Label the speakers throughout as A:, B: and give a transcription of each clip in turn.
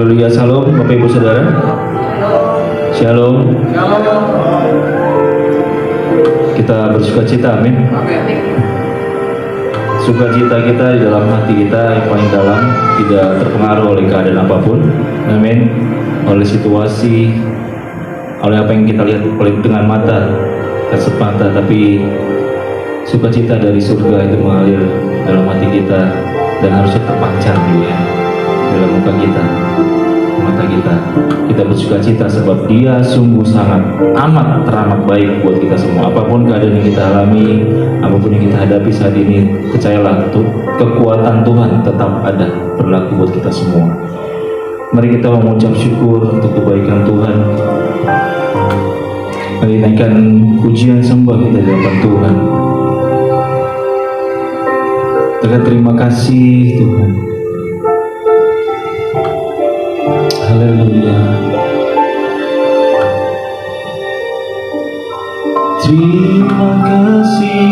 A: Haleluya, salam Bapak Ibu Saudara. Shalom. Kita bersuka cita, amin. Sukacita kita di dalam hati kita yang paling dalam tidak terpengaruh oleh keadaan apapun, amin. Oleh situasi, oleh apa yang kita lihat dengan mata kasat mata, tapi sukacita dari surga itu mengalir dalam hati kita dan harusnya terpancar ya dalam muka kita, mata kita. Kita bersukacita sebab Dia sungguh sangat amat teramat baik buat kita semua. Apapun keadaan yang kita alami, apapun yang kita hadapi saat ini, percayalah tuh kekuatan Tuhan tetap ada berlaku buat kita semua. Mari kita mengucap syukur untuk kebaikan Tuhan. Mari naikkan pujian sembah kita di hadapan Tuhan. Dengan terima kasih Tuhan. Haleluya. Terima kasih.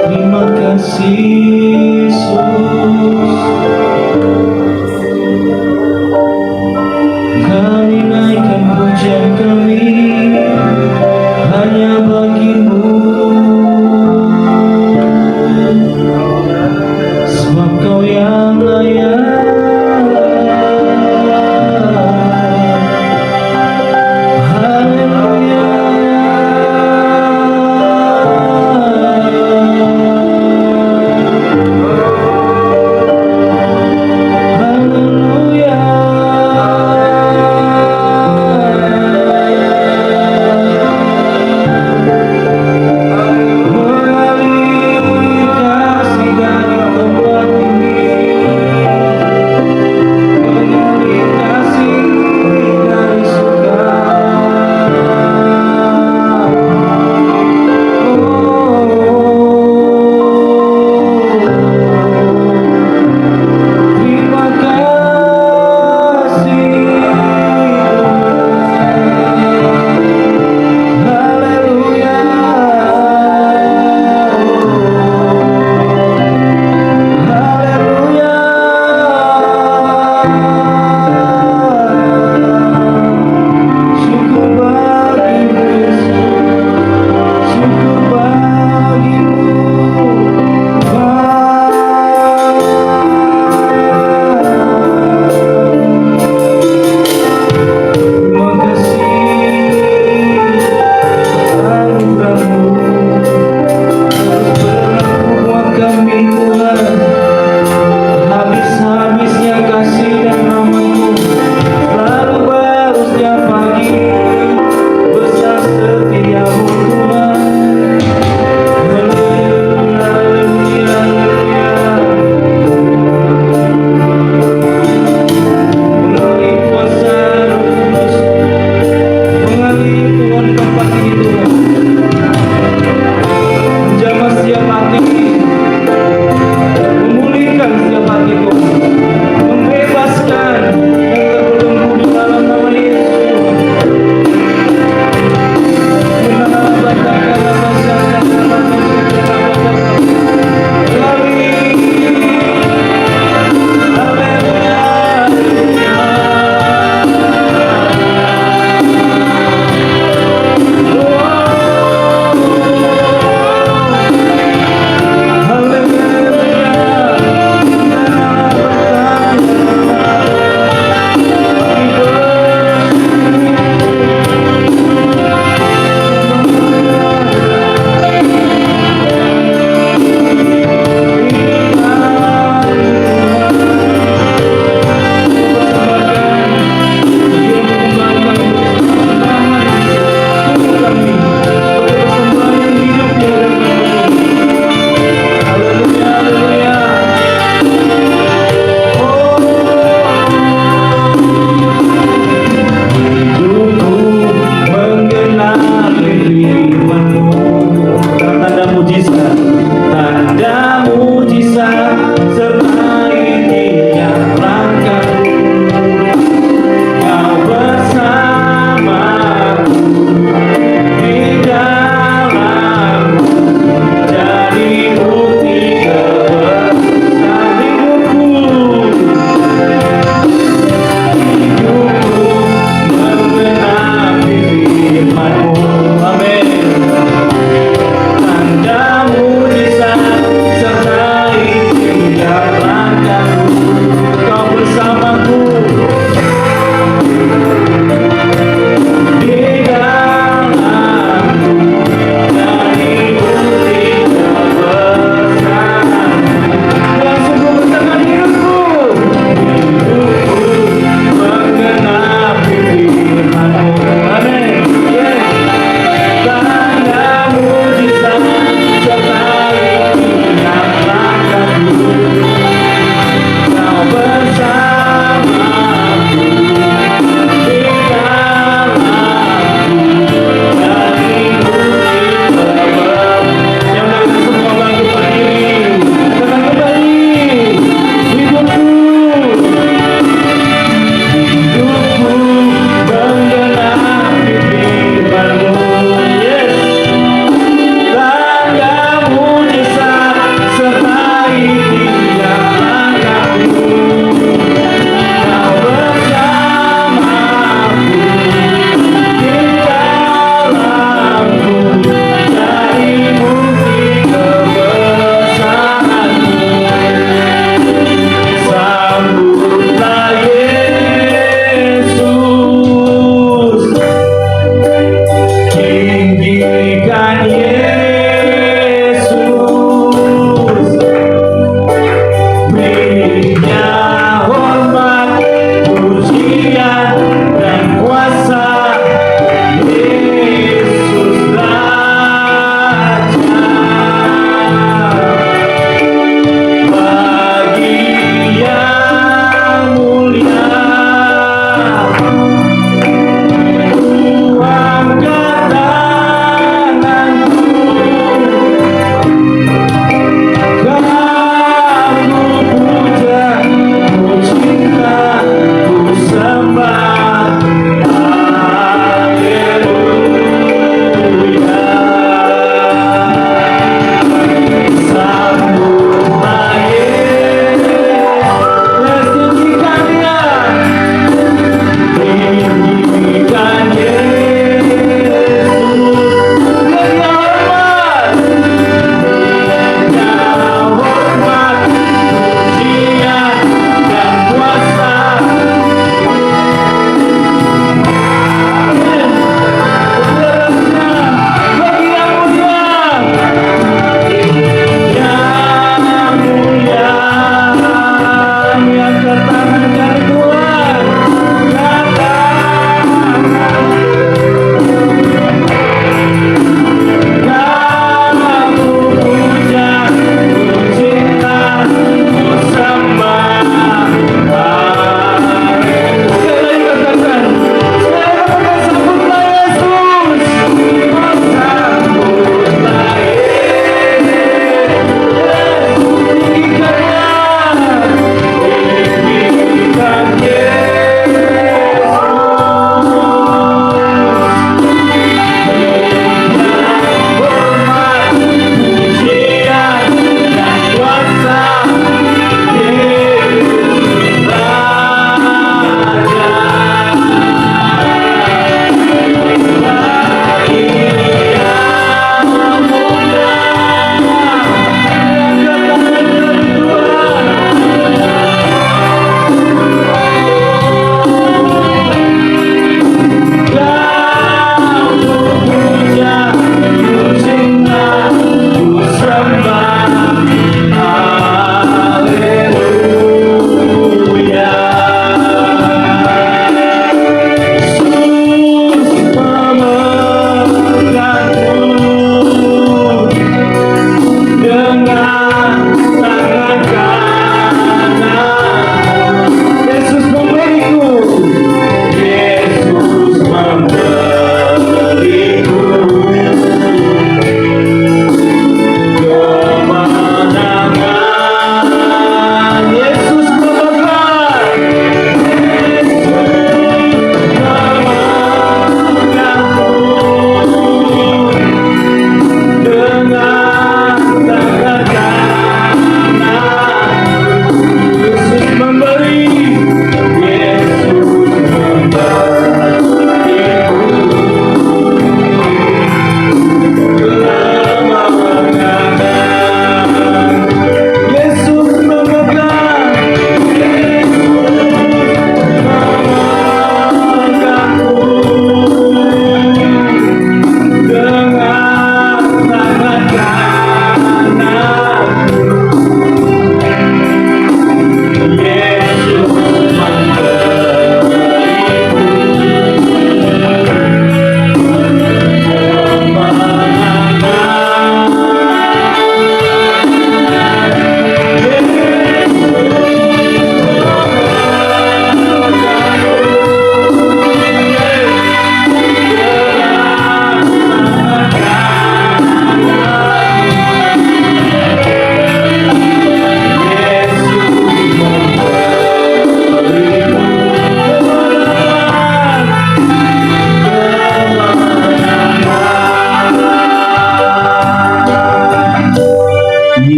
A: Terima kasih Yesus. Kami naikkan pujian kami hanya bagi-Mu, sebab Kau yang layak. Haleluya.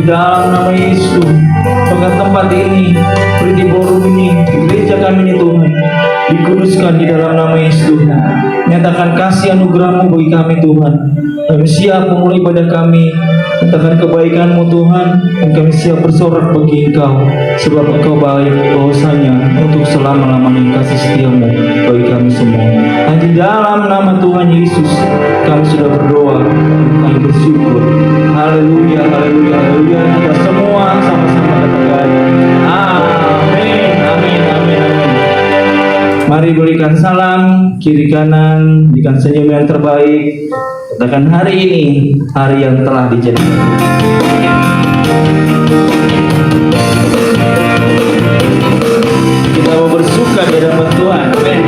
A: dalam nama Yesus, maka tempat ini, seperti forum ini, gereja kami ini Tuhan, dikuduskan di dalam nama Yesus Tuhan. Nyatakan kasih anugerah-Mu bagi kami Tuhan. Kami siap memulai ibadah kami, nyatakan kebaikan-Mu Tuhan, dan kami siap bersorak bagi Engkau, sebab Engkau baik bahwasanya untuk selama-lamanya kasih setia-Mu bagi kami semua. Dan di dalam nama Tuhan Yesus, kami sudah berdoa, kami bersyukur. Haleluya, haleluya, haleluya. Kita semua sama-sama katakan amin, amin, amin, amin. Mari berikan salam kiri kanan, berikan senyum yang terbaik. Katakan hari ini hari yang telah dijadikan. Kita mau bersuka di hadapan Tuhan. Amin.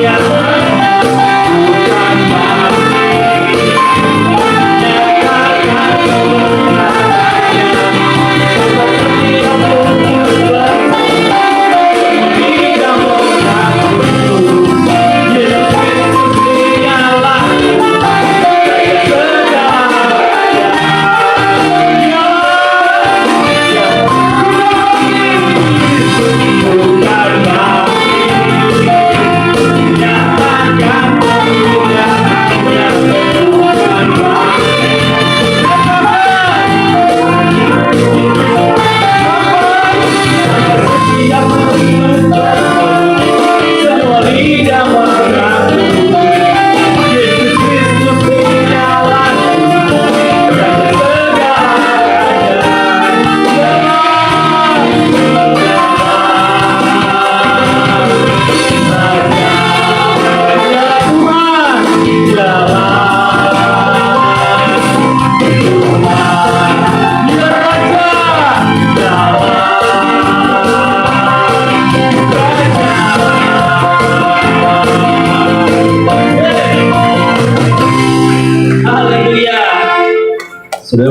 B: Yang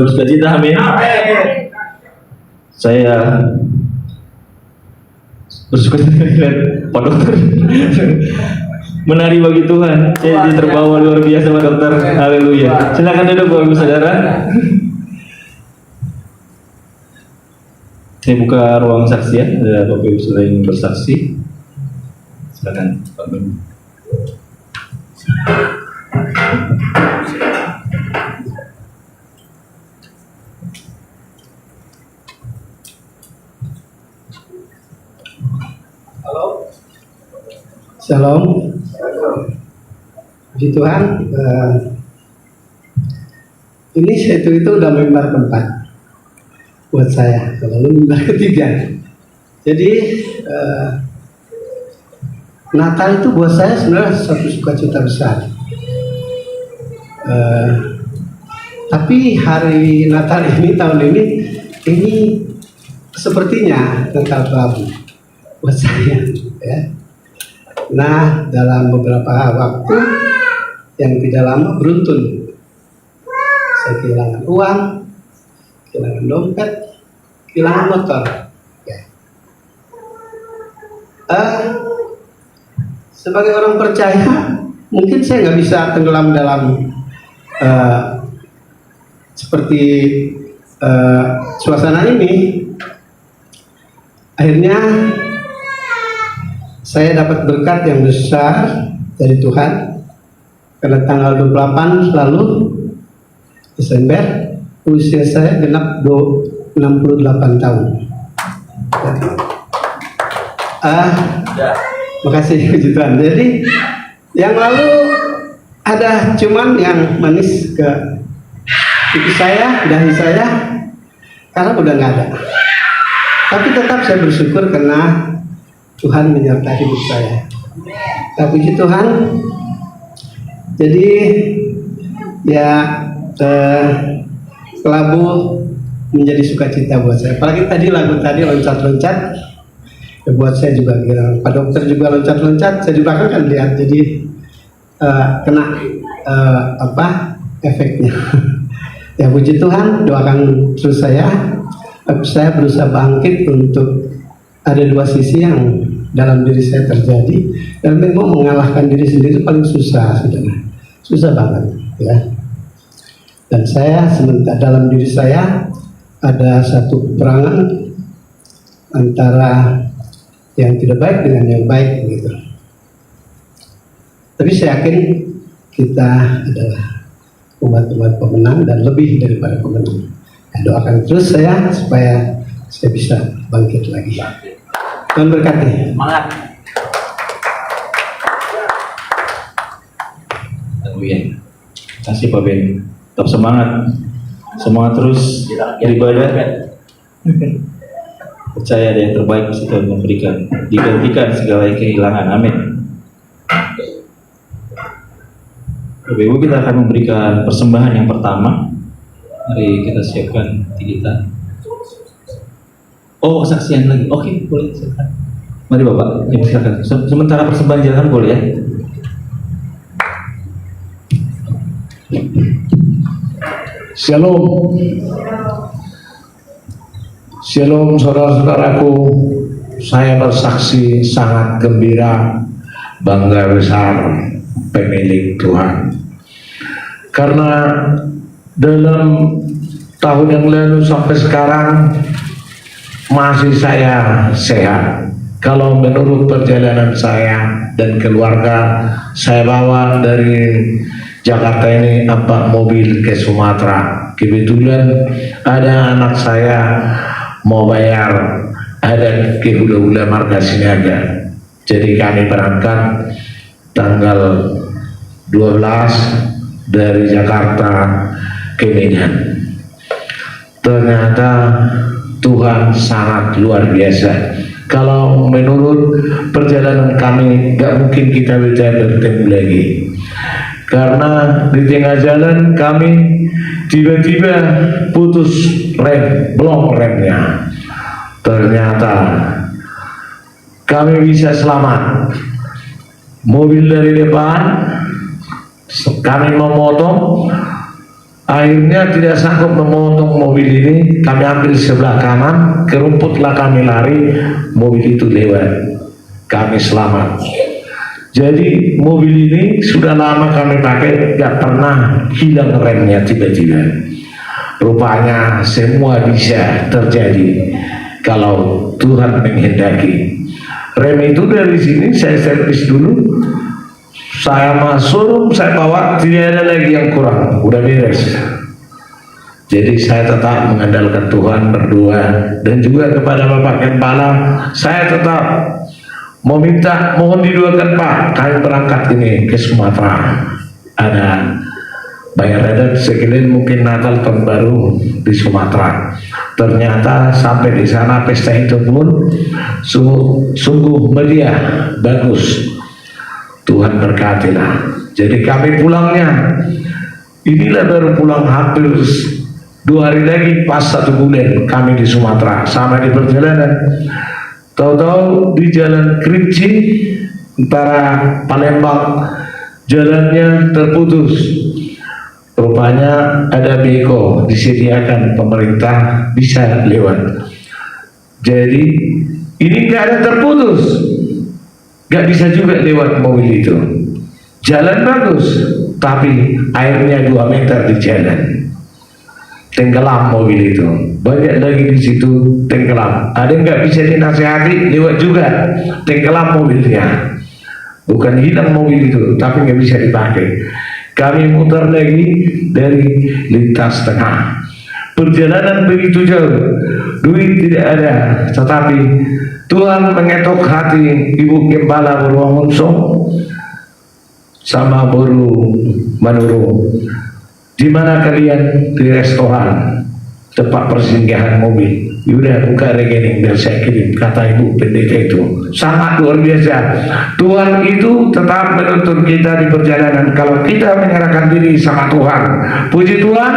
A: bersuka cita, amin. Saya bersuka cita dengan Pak Dokter. Menari bagi Tuhan. Saya terbawa luar biasa Pak Dokter. Haleluya. Silakan duduk Bapak Ibu Saudara. Saya buka ruang saksi ya. Ada Bapak Ibu Saudara yang bersaksi. Silakan Pak Ibu.
B: Shalom, puji Tuhan. Ini itu udah mimbar keempat buat saya, lalu mimbar ketiga. Jadi Natal itu buat saya sebenarnya satu sukacita besar. Tapi hari Natal ini tahun ini sepertinya Natal kelabu buat saya. Ya. Nah, dalam beberapa waktu yang tidak lama beruntun, saya kehilangan uang, kehilangan dompet, kehilangan motor. Ya. Sebagai orang percaya, mungkin saya nggak bisa tenggelam dalam seperti suasana ini. Akhirnya saya dapat berkat yang besar dari Tuhan karena tanggal 28 lalu Desember usia saya genap 68 tahun. Makasih puji Tuhan. Jadi yang lalu ada cuman yang manis ke pipi saya, dahi saya, karena udah nggak ada. Tapi tetap saya bersyukur karena Tuhan menyertai hidup saya. Tapi puji Tuhan. Jadi ya kelabu menjadi sukacita buat saya. Apalagi tadi lagu tadi loncat-loncat, ya buat saya juga kira. Pak Dokter juga loncat-loncat. Saya di belakang kan lihat. Jadi kena efeknya. Ya puji Tuhan. Doakan terus saya. Saya berusaha bangkit untuk ada dua sisi yang dalam diri saya terjadi, dan memang mengalahkan diri sendiri paling susah, saudara. Susah banget, ya. Dan saya sementara dalam diri saya ada satu peperangan antara yang tidak baik dengan yang baik, gitu. Tapi saya yakin kita adalah umat-umat pemenang dan lebih daripada pemenang. Doakan terus saya supaya saya bisa bangkit lagi. Tuhan berkati.
A: Semangat. Terima kasih Pak Ben. Tetap semangat. Semangat terus beribadah. Percaya ada yang terbaik bisa Tuhan memberikan. Digantikan segala yang kehilangan. Amin. Bapak Ibu, kita akan memberikan persembahan yang pertama. Mari kita siapkan hati kita. Oh, saksian lagi. Oke, boleh silakan. Mari Bapak, ya, silakan. Sementara persembahan jalan boleh ya.
C: Shalom. Shalom saudara-saudaraku. Saya bersaksi sangat gembira, bangga besar pemilik Tuhan. Karena dalam tahun yang lalu sampai sekarang masih saya sehat. Kalau menurut perjalanan saya dan keluarga, saya bawa dari Jakarta ini 4 mobil ke Sumatera. Kebetulan ada anak saya mau bayar adat ke Hula-Hula Marga Sinaga. Jadi kami berangkat tanggal 12 dari Jakarta ke Medan. Ternyata Tuhan sangat luar biasa. Kalau menurut perjalanan kami, gak mungkin kita bisa bertemu lagi. Karena di tengah jalan kami tiba-tiba putus rem, blok remnya. Ternyata kami bisa selamat. Mobil dari depan kami memotong, Akhirnya tidak sanggup memotong mobil ini, kami ambil sebelah kanan, ke rumputlah kami lari, mobil itu lewat, kami selamat. Jadi mobil ini sudah lama kami pakai, gak pernah hilang remnya tiba-tiba. Rupanya semua bisa terjadi kalau Tuhan menghendaki. Rem itu dari sini saya servis dulu, saya masuk, saya bawa, tidak ada lagi yang kurang, udah beres. Jadi saya tetap mengandalkan Tuhan, berdoa, dan juga kepada Bapak Gembala saya tetap meminta, mohon didoakan Pak, kami berangkat ini ke Sumatera, ada bayar adat sekalian mungkin Natal tahun baru di Sumatera. Ternyata sampai di sana pesta itu pun sungguh meriah, bagus. Tuhan berkatilah. Jadi kami pulangnya, inilah baru pulang hampir 2 hari lagi, pas 1 bulan kami di Sumatera. Sama di perjalanan, tahu-tahu di jalan Kerinci antara Palembang, jalannya terputus. Rupanya ada beko disediakan pemerintah, bisa lewat. Jadi ini nggak ada terputus, nggak bisa juga lewat mobil itu. Jalan bagus, tapi airnya 2 meter di jalan, tenggelam mobil itu. Banyak lagi di situ tenggelam. Ada yang nggak bisa dinasihati, lewat juga, tenggelam mobilnya. Bukan hilang mobil itu, tapi nggak bisa dipakai. Kami muter lagi dari lintas tengah. Perjalanan begitu jauh, duit tidak ada, tetapi Tuhan mengetok hati Ibu Gembala Purwomunso sama Boru Manuru. Di mana kalian? Di restoran, tempat persinggahan mobil. Yaudah, buka rekening dan saya kirim, kata Ibu Pendeta itu. Sangat luar biasa. Tuhan itu tetap menuntun kita di perjalanan kalau kita menyerahkan diri sama Tuhan. Puji Tuhan.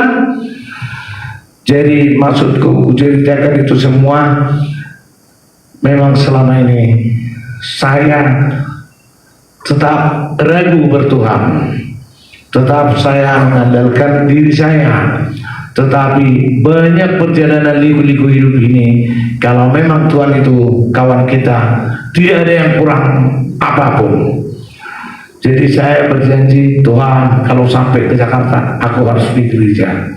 C: Jadi maksudku ceritakan itu semua, memang selama ini saya tetap ragu bertuhan, tetap saya mengandalkan diri saya. Tetapi banyak perjalanan liku-liku hidup ini, kalau memang Tuhan itu kawan kita, tidak ada yang kurang apapun. Jadi saya berjanji, Tuhan kalau sampai ke Jakarta aku harus di gereja.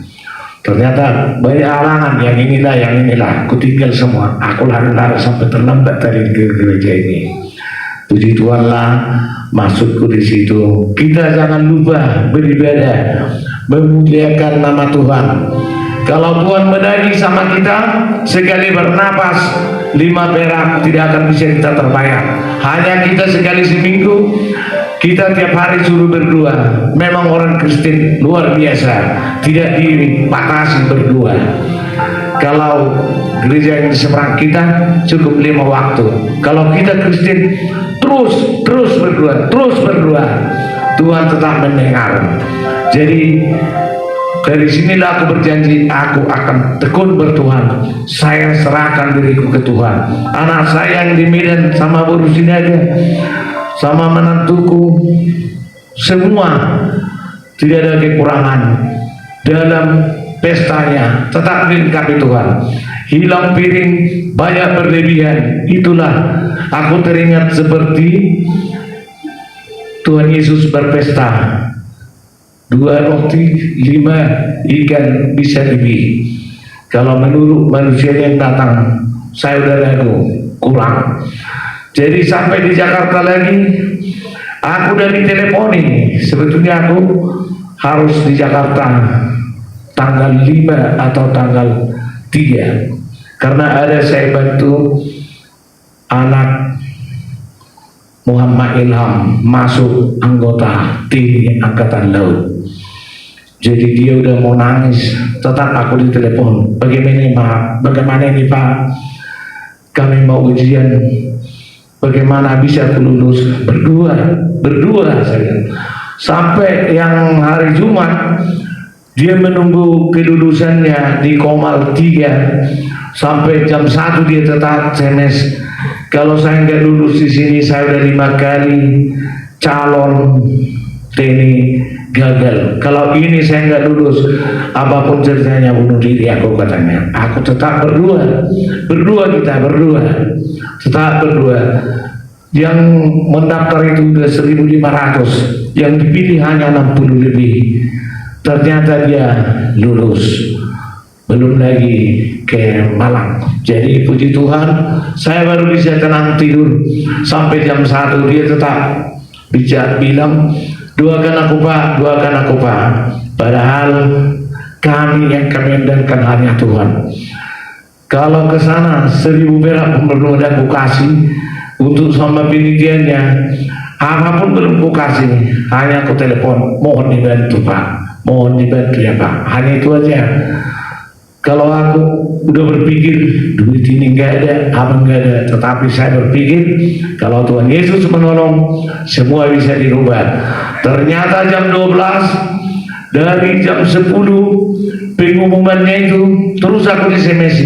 C: Ternyata banyak halangan, yang inilah, aku tinggal semua, aku lari-lari sampai terlambat tadi ke gereja ini. Puji Tuhan lah, maksudku di situ, kita jangan lupa beribadah, memuliakan nama Tuhan. Kalau Tuhan menagih sama kita, sekali bernapas 5 perak tidak akan bisa kita terbayar. Hanya kita sekali seminggu, kita tiap hari suruh berdoa. Memang orang Kristen luar biasa, tidak dipatasi berdoa. Kalau gereja yang di seberang kita cukup 5 waktu. Kalau kita Kristen terus berdoa, Tuhan tetap mendengar. Jadi dari sinilah aku berjanji, aku akan tekun bertuhan. Saya serahkan diriku ke Tuhan. Anak saya yang di Medan sama Boru Sinaga, sama menantuku, semua tidak ada kekurangan dalam pestanya, tetap dilengkapi Tuhan. Hilang piring, banyak berlebihan. Itulah aku teringat seperti Tuhan Yesus berpesta, 2 roti 5 ikan bisa lebih. Kalau menurut manusia yang datang, saya udah ragu, kurang. Jadi sampai di Jakarta lagi, aku udah diteleponi. Sebetulnya aku harus di Jakarta tanggal 5 atau tanggal 3, karena ada saya bantu anak Muhammad Ilham masuk anggota TNI Angkatan Laut. Jadi dia udah mau nangis, tetap aku ditelepon. Bagaimana ini Pak? Kami mau ujian, bagaimana bisa aku lulus? Berdua saya. Sampai yang hari Jumat dia menunggu kelulusannya di Komal 3, sampai jam 1 dia tetap SMS. Kalau saya nggak lulus di sini, saya udah 5 kali calon TNI, gagal. Kalau ini saya nggak lulus, apapun ceritanya bunuh diri aku, katanya. Aku tetap berdua kita berdua, tetap berdua. Yang mendaftar itu udah 1.500, yang dipilih hanya 60 lebih. Ternyata dia lulus, belum lagi ke Malang. Jadi puji Tuhan, saya baru bisa tenang tidur sampai jam 1. Dia tetap bilang, doakan aku Pak, doakan aku Pak. Padahal kami yang kami andalkan hanya Tuhan. Kalau ke sana 1.000 perak pun belum ada aku kasih untuk sama penelitiannya, apapun belum aku kasih. Hanya aku telepon, mohon dibantu Pak, mohon dibantu ya Pak. Hanya itu aja. Kalau aku udah berpikir duit ini nggak ada, apa nggak ada, tetapi saya berpikir kalau Tuhan Yesus menolong, semua bisa dirubah. Ternyata jam 12, dari jam 10 pengumumannya itu terus aku SMS,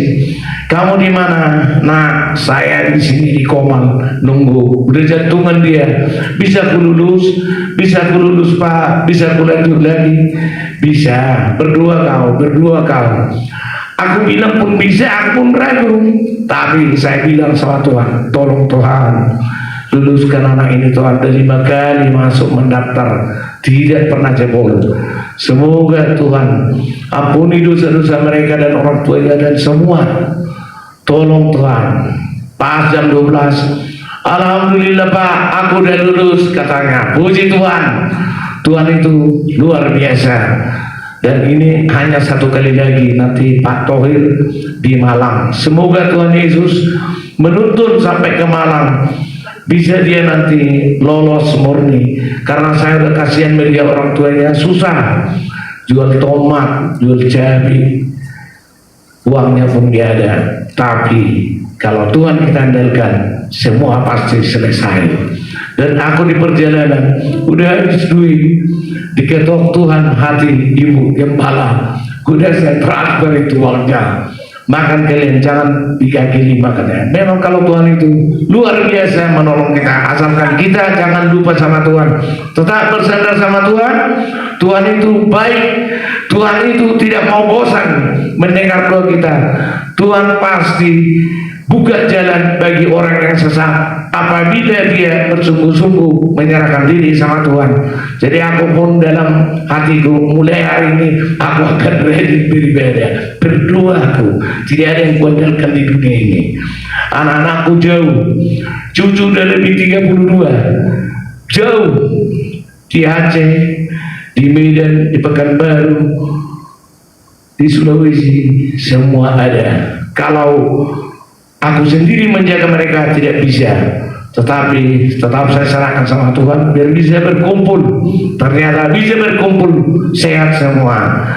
C: kamu di mana? Nah, saya di sini di Komang nunggu. Udah jantungan dia. Bisa ku lulus Pak, bisa ku lanjut lagi. Bisa. Berdua kau. Aku bilang pun bisa, aku pun ragu. Tapi saya bilang sama Tuhan, tolong Tuhan, luluskan anak ini Tuhan. Dari 5 kali masuk mendaftar, tidak pernah jebol. Semoga Tuhan ampuni dosa-dosa mereka dan orang tuanya dan semua. Tolong Tuhan. Pas jam 12, alhamdulillah Pak, aku udah lulus, katanya. Puji Tuhan. Tuhan itu luar biasa. Dan ini hanya 1 kali lagi nanti Pak Tohir di Malang. Semoga Tuhan Yesus menuntun sampai ke Malang, bisa dia nanti lolos murni. Karena saya udah kasihan melihat orang tuanya susah, jual tomat, jual cabai, uangnya pun dia ada. Tapi kalau Tuhan kita andalkan, semua pasti selesai. Dan aku di perjalanan udah habis duit, diketok Tuhan hati ibu gembala, udah saya transfer itu uangnya, makan kalian jangan di kaki 5, katanya. Memang kalau Tuhan itu luar biasa menolong kita, asalkan kita jangan lupa sama Tuhan, tetap bersandar sama Tuhan. Tuhan itu baik, Tuhan itu tidak mau bosan mendengar doa kita. Tuhan pasti buka jalan bagi orang yang sesat apabila dia bersungguh-sungguh menyerahkan diri sama Tuhan. Jadi aku pun dalam hatiku mulai hari ini aku akan beribadah, berdoa. Aku tidak ada yang kuandalkan di dunia ini. Anak-anakku jauh, cucu udah lebih 32, jauh di Aceh, di Medan, di Pekanbaru, di Sulawesi, semua ada. Kalau aku sendiri menjaga mereka tidak bisa, tetapi tetap saya serahkan sama Tuhan biar bisa berkumpul. Ternyata bisa berkumpul, sehat semua,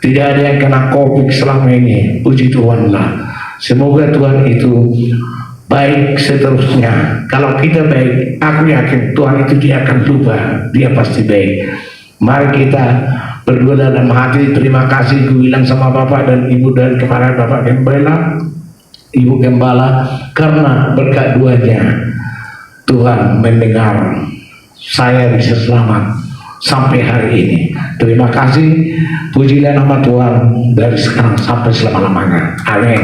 C: tidak ada yang kena COVID selama ini. Puji Tuhan lah. Semoga Tuhan itu baik seterusnya. Kalau kita baik, aku yakin Tuhan itu dia akan berubah, dia pasti baik. Mari kita berdua dalam hati terima kasih ku bilang sama Bapak dan Ibu dan kemarin Bapak Gembala, Ibu Gembala, karena berkat duanya Tuhan mendengar saya bisa selamat sampai hari ini. Terima kasih, pujilah nama Tuhan dari sekarang sampai selama-lamanya. Amin.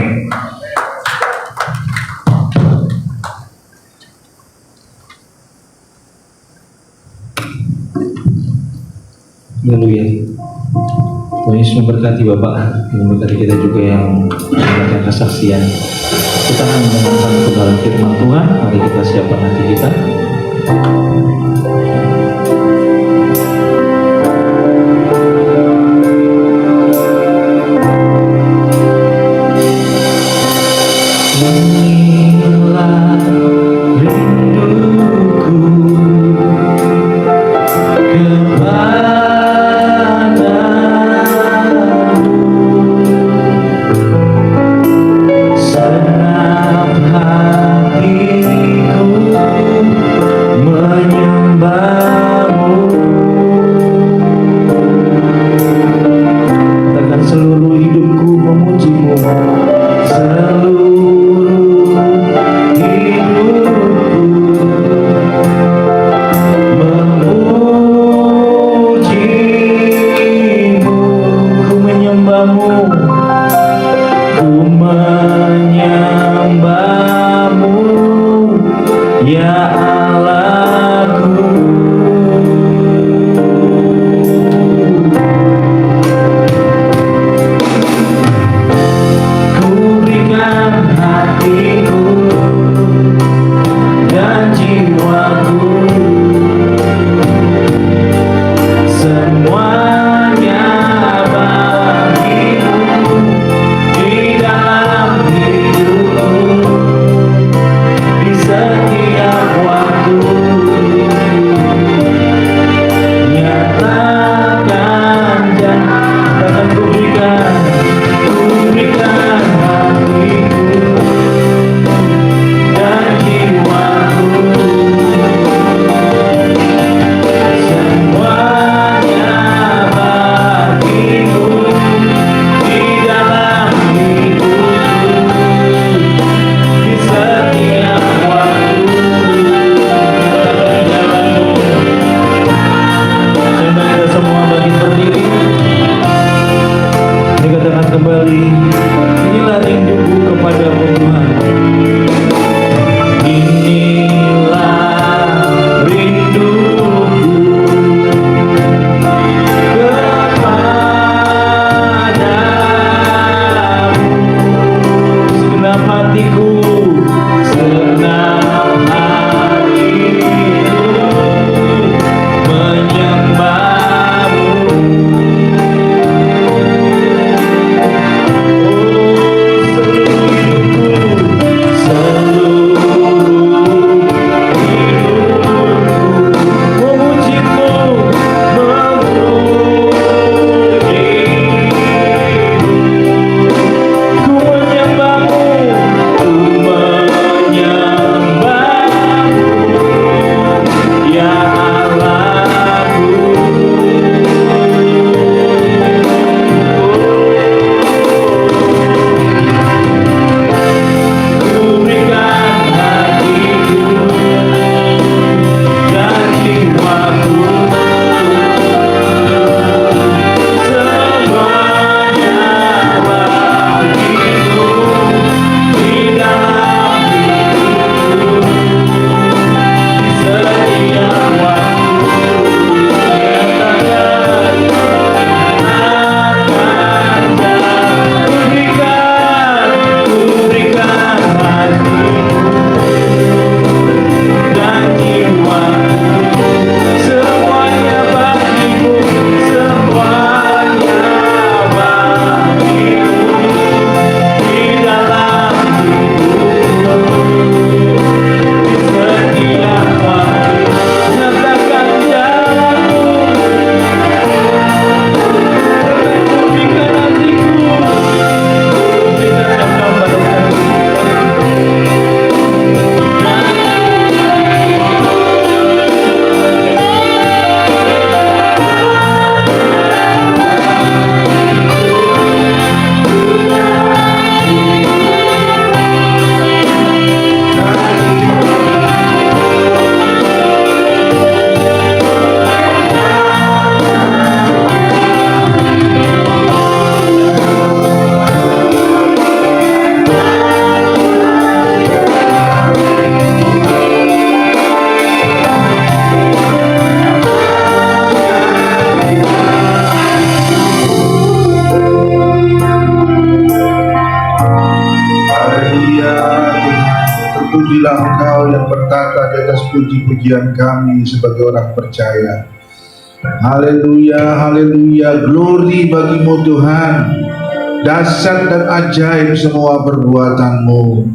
A: Haleluya. Tuhan Yesus memberkati Bapak, memberkati kita juga yang memberikan kesaksian. Kita akan mendengarkan kebenaran firman Tuhan. Mari kita siapkan hati kita.
D: Seluruh hidupku
A: menyembahmu, ya Allahku. Ku berikan hatiku dan jiwaku, semuanya bagimu di dalam hidupku, di setiap waktu. Nyatakan jangan ku berikan hatiku dan jiwaku, semuanya bagimu di dalam hidupku, di setiap waktu. Sehingga kita semua bagi berdiri, dikatakan kembali, inilah rinduku kepadamu Tuhan. Inilah rinduku kepadamu, segenap hatiku, segenap hatiku menyembahmu.
D: Terpujilah Engkau yang bertata di atas puji-pujian kami sebagai orang percaya. Haleluya, haleluya, glory bagimu Tuhan. Dahsyat dan ajaib semua perbuatan-Mu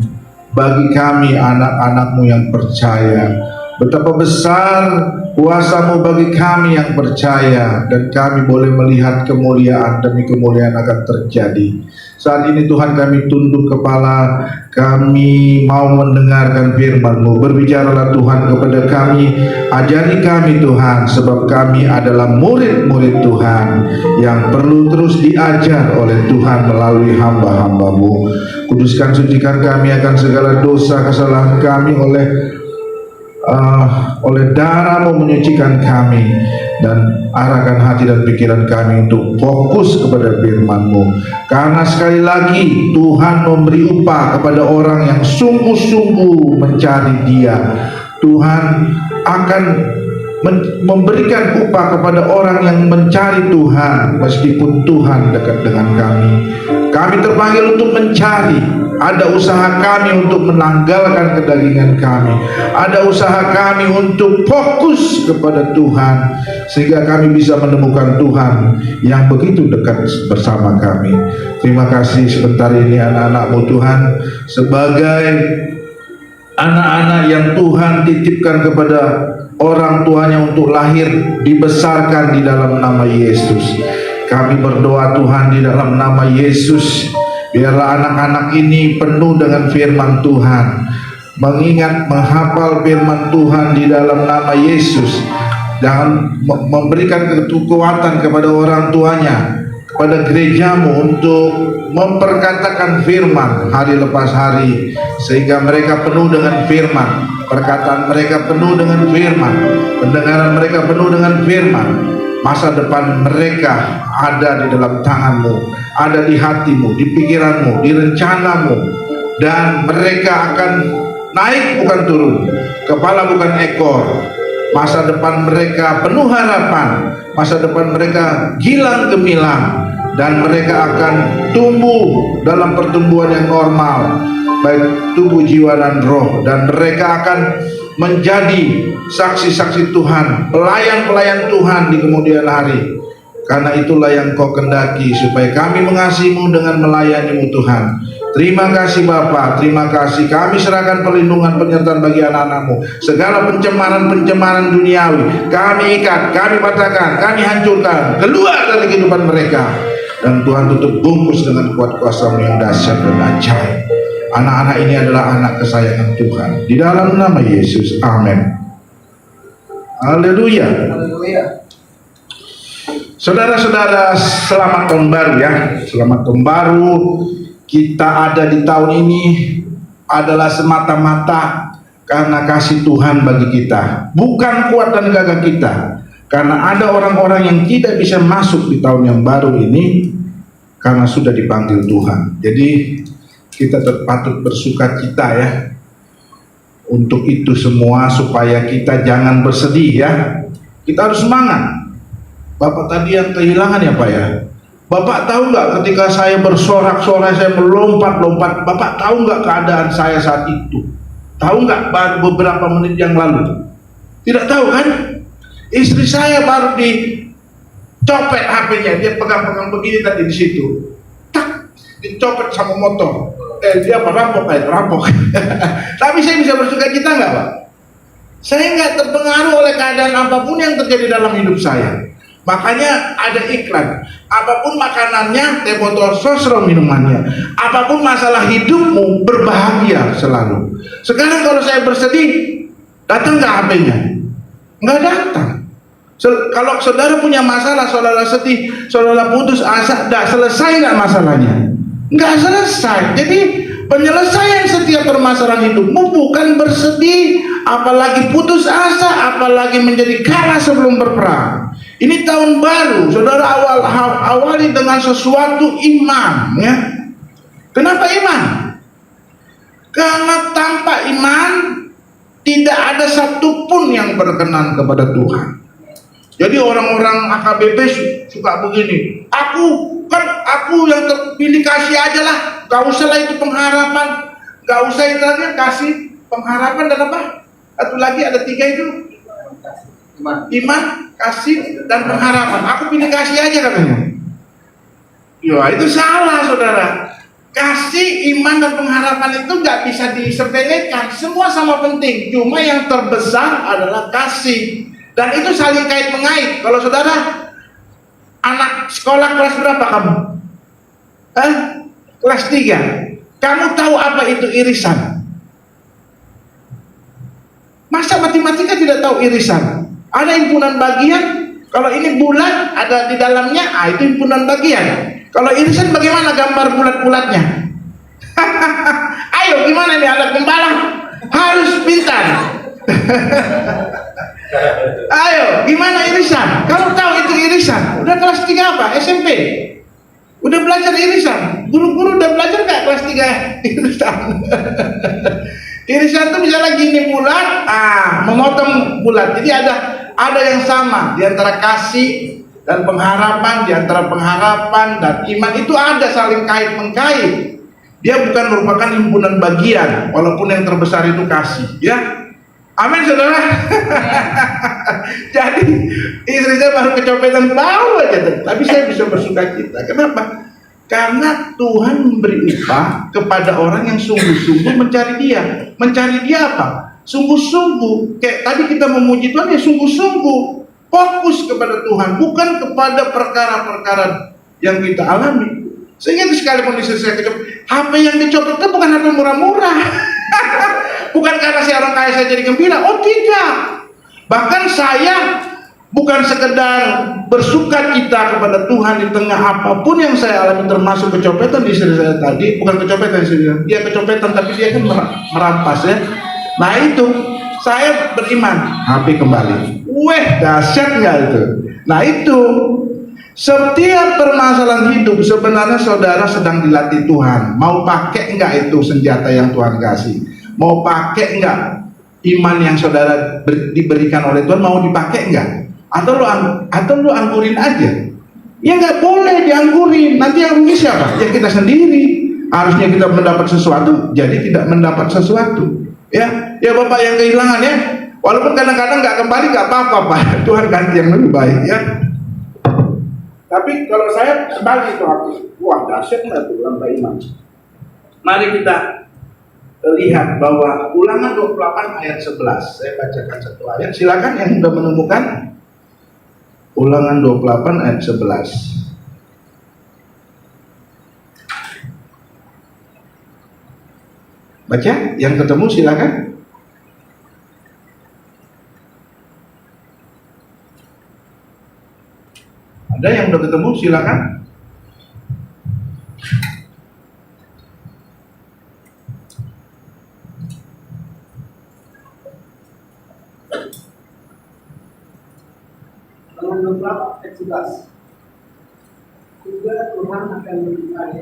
D: bagi kami anak-anak-Mu yang percaya. Betapa besar kuasa-Mu bagi kami yang percaya, dan kami boleh melihat kemuliaan demi kemuliaan akan terjadi. Saat ini Tuhan, kami tunduk kepala, kami mau mendengarkan firman-Mu. Berbicaralah Tuhan kepada kami, ajari kami Tuhan, sebab kami adalah murid-murid Tuhan yang perlu terus diajar oleh Tuhan melalui hamba-hamba-Mu. Kuduskan, sucikan kami akan segala dosa kesalahan kami oleh oleh darah-Mu menyucikan kami, dan arahkan hati dan pikiran kami untuk fokus kepada firman-Mu, karena sekali lagi Tuhan memberi upah kepada orang yang sungguh-sungguh mencari Dia. Tuhan akan memberikan upah kepada orang yang mencari Tuhan, meskipun Tuhan dekat dengan kami. Kami terpanggil untuk mencari. Ada usaha kami untuk menanggalkan kedagingan kami. Ada usaha kami untuk fokus kepada Tuhan, sehingga kami bisa menemukan Tuhan yang begitu dekat bersama kami. Terima kasih sebentar ini anak-anak-Mu Tuhan, sebagai anak-anak yang Tuhan titipkan kepada orang tuanya untuk lahir, dibesarkan di dalam nama Yesus. Kami berdoa Tuhan di dalam nama Yesus, biarlah anak-anak ini penuh dengan firman Tuhan, mengingat, menghafal firman Tuhan di dalam nama Yesus, dan memberikan kekuatan kepada orang tuanya, kepada gereja-Mu untuk memperkatakan firman hari lepas hari, sehingga mereka penuh dengan firman, perkataan mereka penuh dengan firman, pendengaran mereka penuh dengan firman. Masa depan mereka ada di dalam tangan-Mu, ada di hati-Mu, di pikiran-Mu, di rencana-Mu, dan mereka akan naik bukan turun, kepala bukan ekor. Masa depan mereka penuh harapan, masa depan mereka gilang gemilang, dan mereka akan tumbuh dalam pertumbuhan yang normal, baik tubuh, jiwa, dan roh. Dan mereka akan menjadi saksi-saksi Tuhan, pelayan-pelayan Tuhan di kemudian hari. Karena itulah yang Kau kendaki, supaya kami mengasihi-Mu dengan melayani-Mu Tuhan. Terima kasih Bapa, terima kasih. Kami serahkan perlindungan penyertaan bagi anak-anak-Mu. Segala pencemaran-pencemaran duniawi kami ikat, kami patahkan, kami hancurkan, keluar dari kehidupan mereka. Dan Tuhan tutup bungkus dengan kuat kuasa-Mu yang dahsyat dan ajaib. Anak-anak ini adalah anak kesayangan Tuhan. Di dalam nama Yesus, amin. Haleluya. Saudara-saudara, selamat tahun baru ya. Selamat tahun baru. Kita ada di tahun ini adalah semata-mata karena kasih Tuhan bagi kita, bukan kuat dan gagah kita. Karena ada orang-orang yang tidak bisa masuk di tahun yang baru ini karena sudah dipanggil Tuhan. Jadi kita patut bersuka cita ya untuk itu semua, supaya kita jangan bersedih ya. Kita harus semangat. Bapak tadi yang kehilangan ya Pak ya, Bapak tahu nggak ketika saya bersorak-sorai, saya melompat-lompat, Bapak tahu nggak keadaan saya saat itu? Tahu nggak baru beberapa menit yang lalu? Tidak tahu kan? Istri saya baru dicopet HP-nya, dia pegang-pegang begini tadi di situ, tak, dicopet sama motor. Dia merampok, rampok. Tapi saya bisa bersuka cita nggak Pak? Saya nggak terpengaruh oleh keadaan apapun yang terjadi dalam hidup saya. Makanya ada iklan, apapun makanannya, teh botol sosro minumannya, apapun masalah hidupmu, berbahagia selalu. Sekarang kalau saya bersedih, datang nggak HP-nya? Nggak datang. Kalau saudara punya masalah, saudara sedih, saudara putus asa, selesai nggak masalahnya? Nggak selesai. Jadi penyelesaian setiap permasalahan hidupmu bukan bersedih, apalagi putus asa, apalagi menjadi kalah sebelum berperang. Ini tahun baru, saudara awali dengan sesuatu iman ya. Kenapa iman? Karena tanpa iman tidak ada satupun yang berkenan kepada Tuhan. Jadi orang-orang AKBP suka begini, aku yang terpilih kasih aja lah, gak usah lah itu pengharapan, gak usah itu lagi kasih pengharapan dan apa? Satu lagi ada 3 itu, iman, kasih, dan pengharapan. Aku pilih kasih aja katanya. Ya itu salah saudara. Kasih, iman, dan pengharapan itu gak bisa disepelekan. Semua sama penting. Cuma yang terbesar adalah kasih. Dan itu saling kait mengait. Kalau saudara anak sekolah kelas berapa kamu? Kelas 3. Kamu tahu apa itu irisan? Masa matematika tidak tahu irisan? Ada himpunan bagian. Kalau ini bulat ada di dalamnya, itu himpunan bagian. Kalau irisan bagaimana gambar bulat-bulatnya? Ayo gimana nih anak gembala? Harus pintar. Ayo, gimana irisan? Kamu tahu itu irisan? Udah kelas 3 apa? SMP? Udah belajar irisan? Guru-guru udah belajar nggak kelas 3 irisan? Irisan itu misalnya gini bulat, memotong bulat. Jadi ada yang sama di antara kasih dan pengharapan, di antara pengharapan dan iman itu ada saling kait mengkait. Dia bukan merupakan himpunan bagian, walaupun yang terbesar itu kasih, ya. Amin, saudara. Jadi istri saya baru kecopetan tahu aja, tapi saya bisa bersukacita. Kenapa? Karena Tuhan memberi upah kepada orang yang sungguh-sungguh mencari Dia. Mencari Dia apa? Sungguh-sungguh. Kayak tadi kita memuji Tuhan ya sungguh-sungguh. Fokus kepada Tuhan, bukan kepada perkara-perkara yang kita alami. Sehingga sekalipun istri saya kecopet, HP yang dicopet itu bukan HP murah-murah. Bukan karena saya orang kaya saya jadi gembira. Oh tidak. Bahkan saya bukan sekedar bersuka cita kepada Tuhan di tengah apapun yang saya alami, termasuk kecopetan di istri saya tadi. Bukan kecopetan istri saya, dia kecopetan tapi dia kan merampas ya. Nah itu saya beriman, HP kembali. Weh, dahsyat nggak itu? Nah itu setiap permasalahan hidup sebenarnya saudara sedang dilatih Tuhan. Mau pakai enggak itu senjata yang Tuhan kasih? Mau pakai enggak iman yang saudara diberikan oleh Tuhan? Mau dipakai enggak? Atau lu anggurin aja? Ya nggak boleh dianggurin. Nanti yang rugi siapa? Ya kita sendiri. Harusnya kita mendapat sesuatu, jadi tidak mendapat sesuatu. Ya Bapak yang kehilangan ya. Walaupun kadang-kadang nggak kembali nggak apa-apa Pak. Tuhan ganti yang lebih baik ya. Tapi kalau saya kembali itu aku, wah dahsyat nggak tuh lambang iman. Mari kita lihat bahwa Ulangan 28 ayat 11. Saya bacakan satu ayat. Silakan yang sudah menemukan. Ulangan 28 ayat 11. Baca, yang ketemu silakan. Ada yang udah ketemu silakan.
B: Ulangan 28 ayat 11. Juga Tuhan akan mencari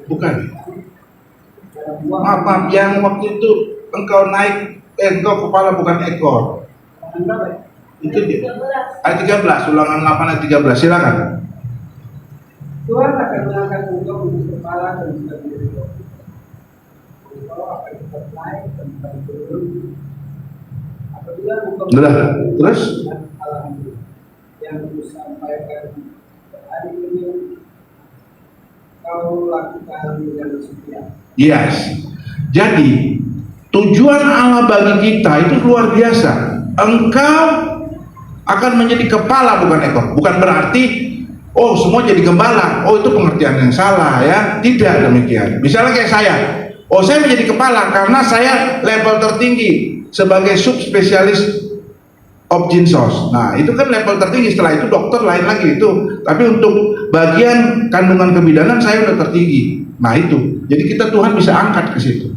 D: Bukan. Maaf, yang waktu itu engkau naik, engkau kepala bukan ekor. Itu dia. Ayat 13, Ulangan 8 ayat 13, silakan.
B: Tuhan akan mengangkat engkau menjadi kepala dan menjadi ekor. Engkau akan tetap naik dan tetap turun. Apabila engkau
D: Terus
B: yang disampaikan hari ini kau lakukan dengan setia.
D: yes. Jadi tujuan Allah bagi kita itu luar biasa. Engkau akan menjadi kepala bukan ekor. Bukan berarti oh semua jadi gembala. Oh itu pengertian yang salah ya. Tidak demikian. Misalnya kayak saya. Oh saya menjadi kepala karena saya level tertinggi sebagai subspesialis Obgynsos. Nah itu kan level tertinggi. Setelah itu dokter lain lagi itu. Tapi untuk bagian kandungan kebidanan saya udah tertinggi. Nah itu. Jadi kita Tuhan bisa angkat ke situ.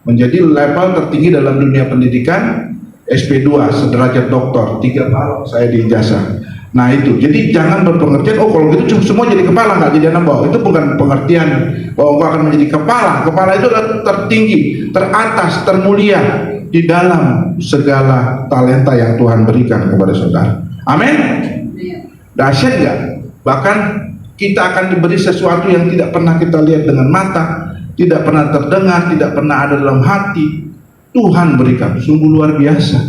D: Menjadi level tertinggi dalam dunia pendidikan. SP2 sederajat doktor, 3 balok saya di ijazah. Nah itu, jadi jangan berpengertian oh kalau gitu semua jadi kepala nggak jadi anak bawah. Itu bukan pengertian bahwa engkau akan menjadi kepala. Kepala itu adalah tertinggi, teratas, termulia di dalam segala talenta yang Tuhan berikan kepada saudara. Amin. Dahsyat nggak? Bahkan kita akan diberi sesuatu yang tidak pernah kita lihat dengan mata, tidak pernah terdengar, tidak pernah ada dalam hati. Tuhan berikan, sungguh luar biasa.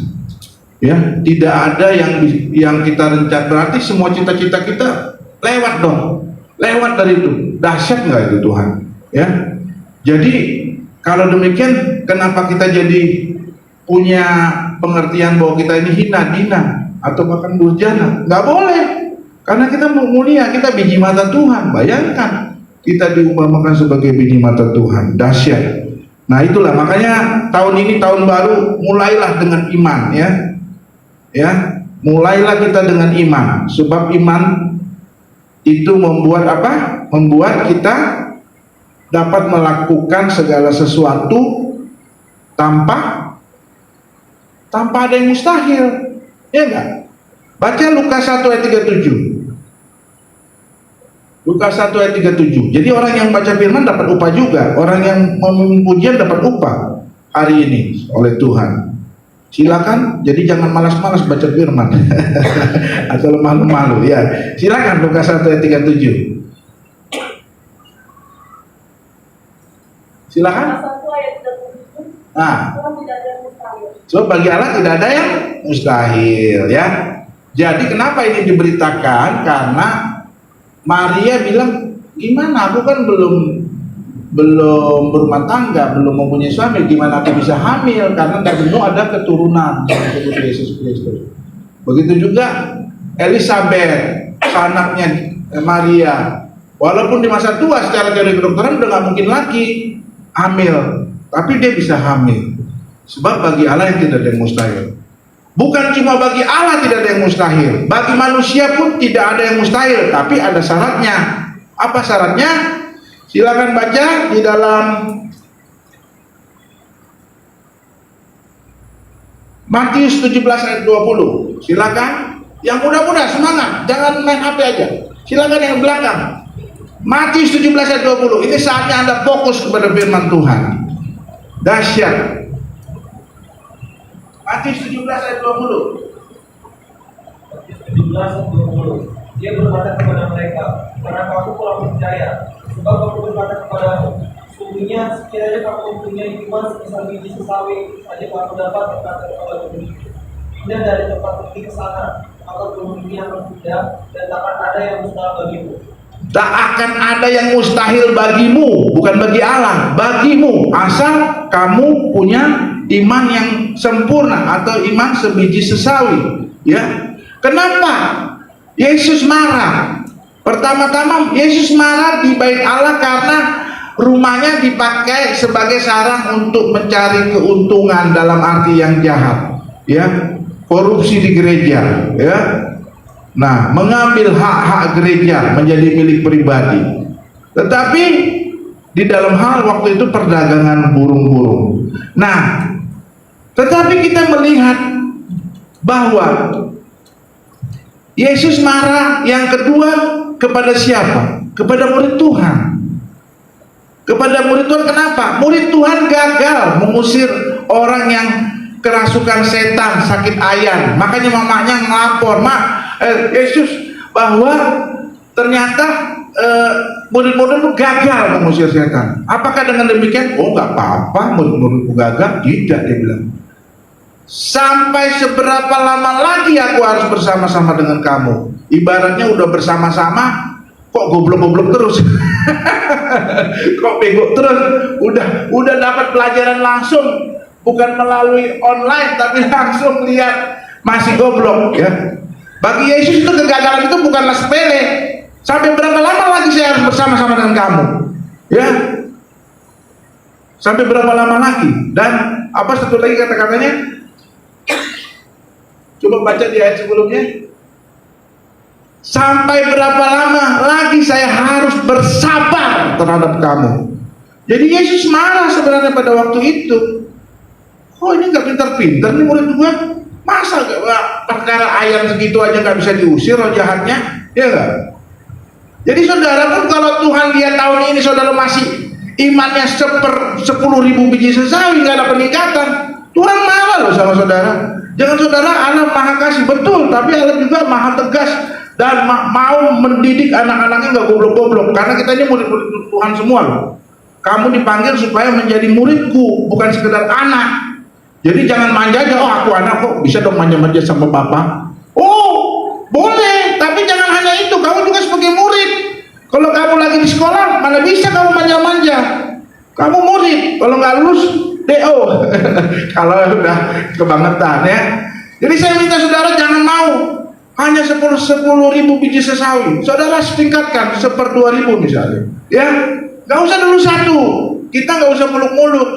D: Ya, tidak ada yang kita rencanakan. Berarti semua cita-cita kita lewat dong, lewat dari itu. Dahsyat nggak itu Tuhan? Ya, jadi kalau demikian, kenapa kita jadi punya pengertian bahwa kita ini hina, dina, atau bahkan durjana? Nggak boleh, karena kita mulia, kita biji mata Tuhan. Bayangkan kita diumpamakan sebagai biji mata Tuhan, dahsyat. Nah itulah makanya tahun ini tahun baru mulailah dengan iman ya mulailah kita dengan iman, sebab iman itu membuat apa? Membuat kita dapat melakukan segala sesuatu tanpa tanpa ada yang mustahil. Ya enggak? Baca Lukas 1 ayat 37. Lukas 1 ayat 37. Jadi orang yang baca firman dapat upah juga. Orang yang memimpin pujian dapat upah hari ini oleh Tuhan. Silakan, jadi jangan malas-malas baca firman atau lemah-lemah ya. Silakan Lukas 1 ayat 37. Silakan. Nah, so bagi Allah tidak ada yang mustahil ya. Jadi kenapa ini diberitakan? Karena Maria bilang, gimana aku kan belum berumah tangga, belum mempunyai suami, gimana aku bisa hamil? Karena dari dulu ada keturunan dari Yesus Kristus. Begitu juga Elizabeth, anaknya Maria, walaupun di masa tua secara teori kedokteran udah nggak mungkin lagi hamil, tapi dia bisa hamil. Sebab bagi Allah yang tidak ada yang mustahil. Bukan cuma bagi Allah tidak ada yang mustahil, bagi manusia pun tidak ada yang mustahil, tapi ada syaratnya. Apa syaratnya? Silakan baca di dalam Matius 17 ayat 20. Silakan. Yang muda-muda semangat, jangan main HP aja. Silakan yang belakang. Matius 17 ayat 20. Ini saatnya Anda fokus kepada firman Tuhan. Dahsyat. Matius 17 ayat 20.
E: 17 ayat 20. Dia berkata kepada mereka, karena kamu kurang percaya, sebab aku berkata kepadamu, sesungguhnya sekiranya kamu mempunyai iman sebesar biji sesawi, saja kamu dapat berkata kepada bumi, pindah dari tempat ini ke sana, maka bumi ini akan pindah, dan takkan ada yang mustahil bagimu.
D: Tak akan ada yang mustahil bagimu, bukan bagi Allah, bagimu, asal kamu punya iman yang sempurna atau iman sebiji sesawi. Ya, kenapa Yesus marah? Pertama-tama Yesus marah di bait Allah karena rumahnya dipakai sebagai sarang untuk mencari keuntungan dalam arti yang jahat. Ya, korupsi di gereja. Ya. Nah, mengambil hak-hak gereja menjadi milik pribadi. Tetapi di dalam hal waktu itu perdagangan burung-burung. Nah, tetapi kita melihat bahwa Yesus marah yang kedua kepada siapa? Kepada murid Tuhan. Kepada murid Tuhan, kenapa? Murid Tuhan gagal mengusir orang yang kerasukan setan, sakit ayan. Makanya mamanya ngelapor, Yesus, bahwa ternyata murid-murid itu gagal mengusir setan. Apakah dengan demikian? Oh, nggak apa-apa, murid-muridku gagal. Tidak, dia bilang. Sampai seberapa lama lagi aku harus bersama-sama dengan kamu? Ibaratnya udah bersama-sama, kok goblok-goblok terus? Kok bego terus? Udah dapat pelajaran langsung, bukan melalui online, tapi langsung lihat masih goblok ya. Bagi Yesus itu kegagalan itu bukanlah sepele. Sampai berapa lama lagi saya harus bersama-sama dengan kamu? Ya. Sampai berapa lama lagi? Dan apa satu lagi kata-katanya? Coba baca di ayat sebelumnya. Sampai berapa lama lagi saya harus bersabar terhadap kamu? Jadi Yesus marah sebenarnya pada waktu itu. Oh, ini nggak pintar-pintar nih murid gua. Masa gak perkara ayam segitu aja nggak bisa diusir roh jahatnya? Ya nggak? Jadi saudara pun kalau Tuhan lihat tahun ini saudara masih imannya 10.000 biji sesawi, nggak ada peningkatan, Tuhan marah loh sama saudara. Jangan saudara, Allah maha kasih, betul, tapi Allah juga maha tegas dan mau mendidik anak-anaknya nggak goblok-goblok. Karena kita ini murid-murid Tuhan semua loh. Kamu dipanggil supaya menjadi muridku, bukan sekedar anak. Jadi jangan manja aja, oh aku anak kok bisa dong manja-manja sama bapak. Oh boleh, tapi jangan hanya itu, kamu juga sebagai murid. Kalau kamu lagi di sekolah, mana bisa kamu manja-manja. Kamu murid, kalau nggak lulus DO. Kalau udah kebangetan ya. Jadi saya minta saudara jangan mau hanya 10.000 biji sesawi. Saudara tingkatkan 1/2.000 misalnya. Ya, nggak usah dulu satu. Kita nggak usah muluk-muluk.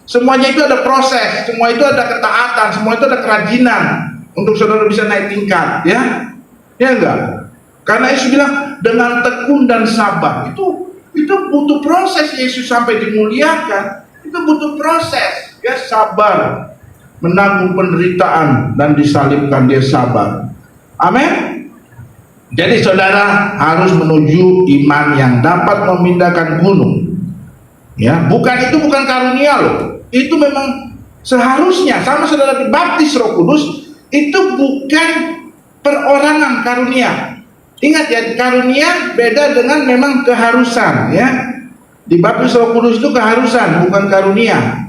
D: Semuanya itu ada proses, semua itu ada ketaatan, semua itu ada kerajinan untuk saudara bisa naik tingkat, ya, ya enggak? Karena Yesus bilang dengan tekun dan sabar itu butuh proses. Yesus sampai dimuliakan itu butuh proses, ya, sabar. menanggung penderitaan dan disalibkan dia sabar. Amin. Jadi saudara harus menuju iman yang dapat memindahkan gunung. Ya, itu bukan karunia loh. Itu memang seharusnya sama saudara dibaptis Roh Kudus itu bukan perorangan karunia. Ingat ya, karunia beda dengan memang keharusan ya. Dibaptis Roh Kudus itu keharusan, bukan karunia.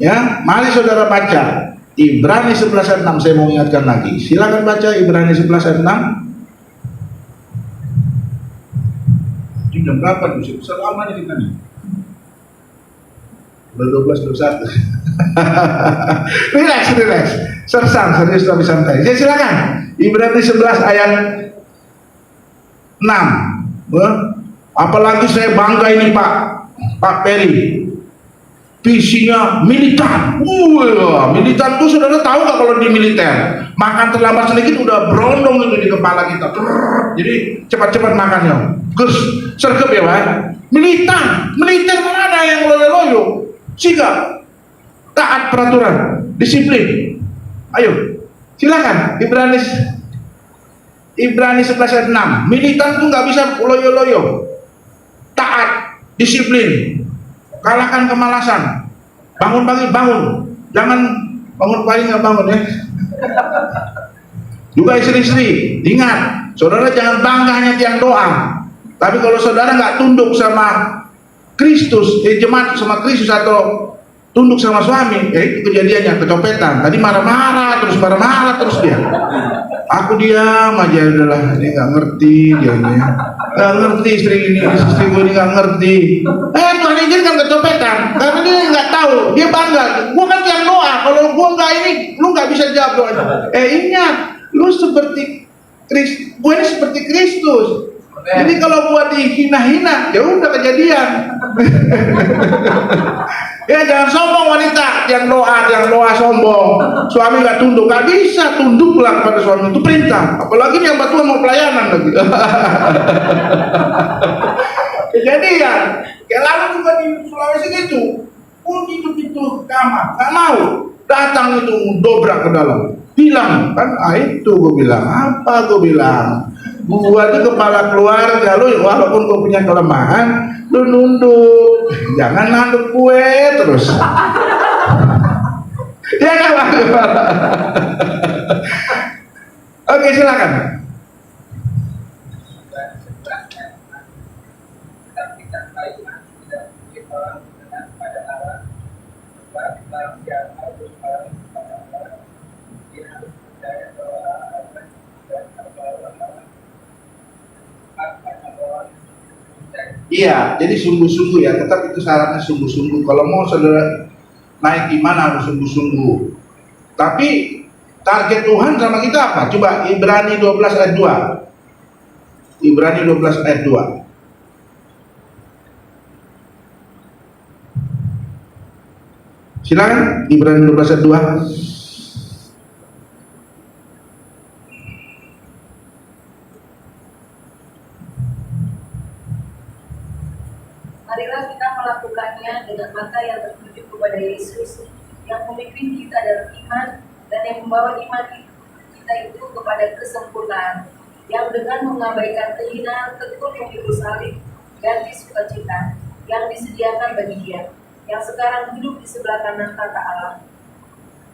D: Ya, mari saudara baca Ibrani 11 ayat 6. Saya mau ingatkan lagi. Silakan baca Ibrani 11 ayat 6. Ini jam berapa nih? Selama ini kita nih. Udah 12:21. Relax. Sersang, serius tapi santai. Jadi silakan. Ibrani 11 ayat 6. Apalagi saya bangga ini Pak Peri. Visinya militan. Militan tuh saudara tahu nggak kalau di militer? Makan terlambat sedikit udah berondong itu di kepala kita. Jadi cepat-cepat makannya. Gus, sergap ya Pak. Militer mana ada yang loyo-loyo? Sigap, taat peraturan, disiplin. Ayo, silakan. Ibrani 11 ayat 6. Militan tuh nggak bisa loyo-loyo. Taat, disiplin. Kalahkan kemalasan. Bangun pagi, bangun. Jangan bangun pagi nggak bangun ya. Juga istri-istri, ingat, saudara jangan bangga hanya tiang doa. Tapi kalau saudara nggak tunduk sama Kristus, jemaat sama Kristus atau tunduk sama suami, ya itu kejadiannya kecopetan. Tadi marah-marah terus dia. Aku diam aja, udahlah, dia nggak ngerti dia ini. Nggak ngerti istri gue ini nggak ngerti. Tuhan izinkan kecopetan karena dia nggak tahu, dia bangga. Gua kan yang doa, kalau gua nggak ini, lu nggak bisa jawab doa. Ingat, lu seperti Kristus, gue ini seperti Kristus. Jadi kalau buat dihina-hina, ya udah kejadian. Ya jangan sombong wanita, yang doa sombong. Suami nggak tunduk, nggak bisa, tunduklah kepada suami, itu perintah. Apalagi yang batu mau pelayanan lagi. Kejadian. Kayak lalu juga di Sulawesi gitu, pun itu kamar, nggak mau. Datang itu dobrak ke dalam, bilang kan, itu gue bilang, apa gue bilang? Gua itu kepala keluarga lu, walaupun gua punya kelemahan, lu nunduk, jangan nanduk gue terus. Ya kan Pak? Oke, silakan. Iya, jadi sungguh-sungguh ya, tetap itu syaratnya sungguh-sungguh. Kalau mau saudara naik iman harus sungguh-sungguh. Tapi target Tuhan sama kita apa? Coba Ibrani 12 ayat 2. Ibrani 12 ayat 2. Silakan Ibrani 12 ayat 2.
F: Marilah kita melakukannya dengan mata yang tertuju kepada Yesus yang memimpin kita dalam iman dan yang membawa iman kita itu kepada kesempurnaan, yang dengan mengabaikan kehinaan tekun yang disalib dan sukacita yang disediakan bagi Dia yang sekarang duduk di sebelah kanan tata Allah.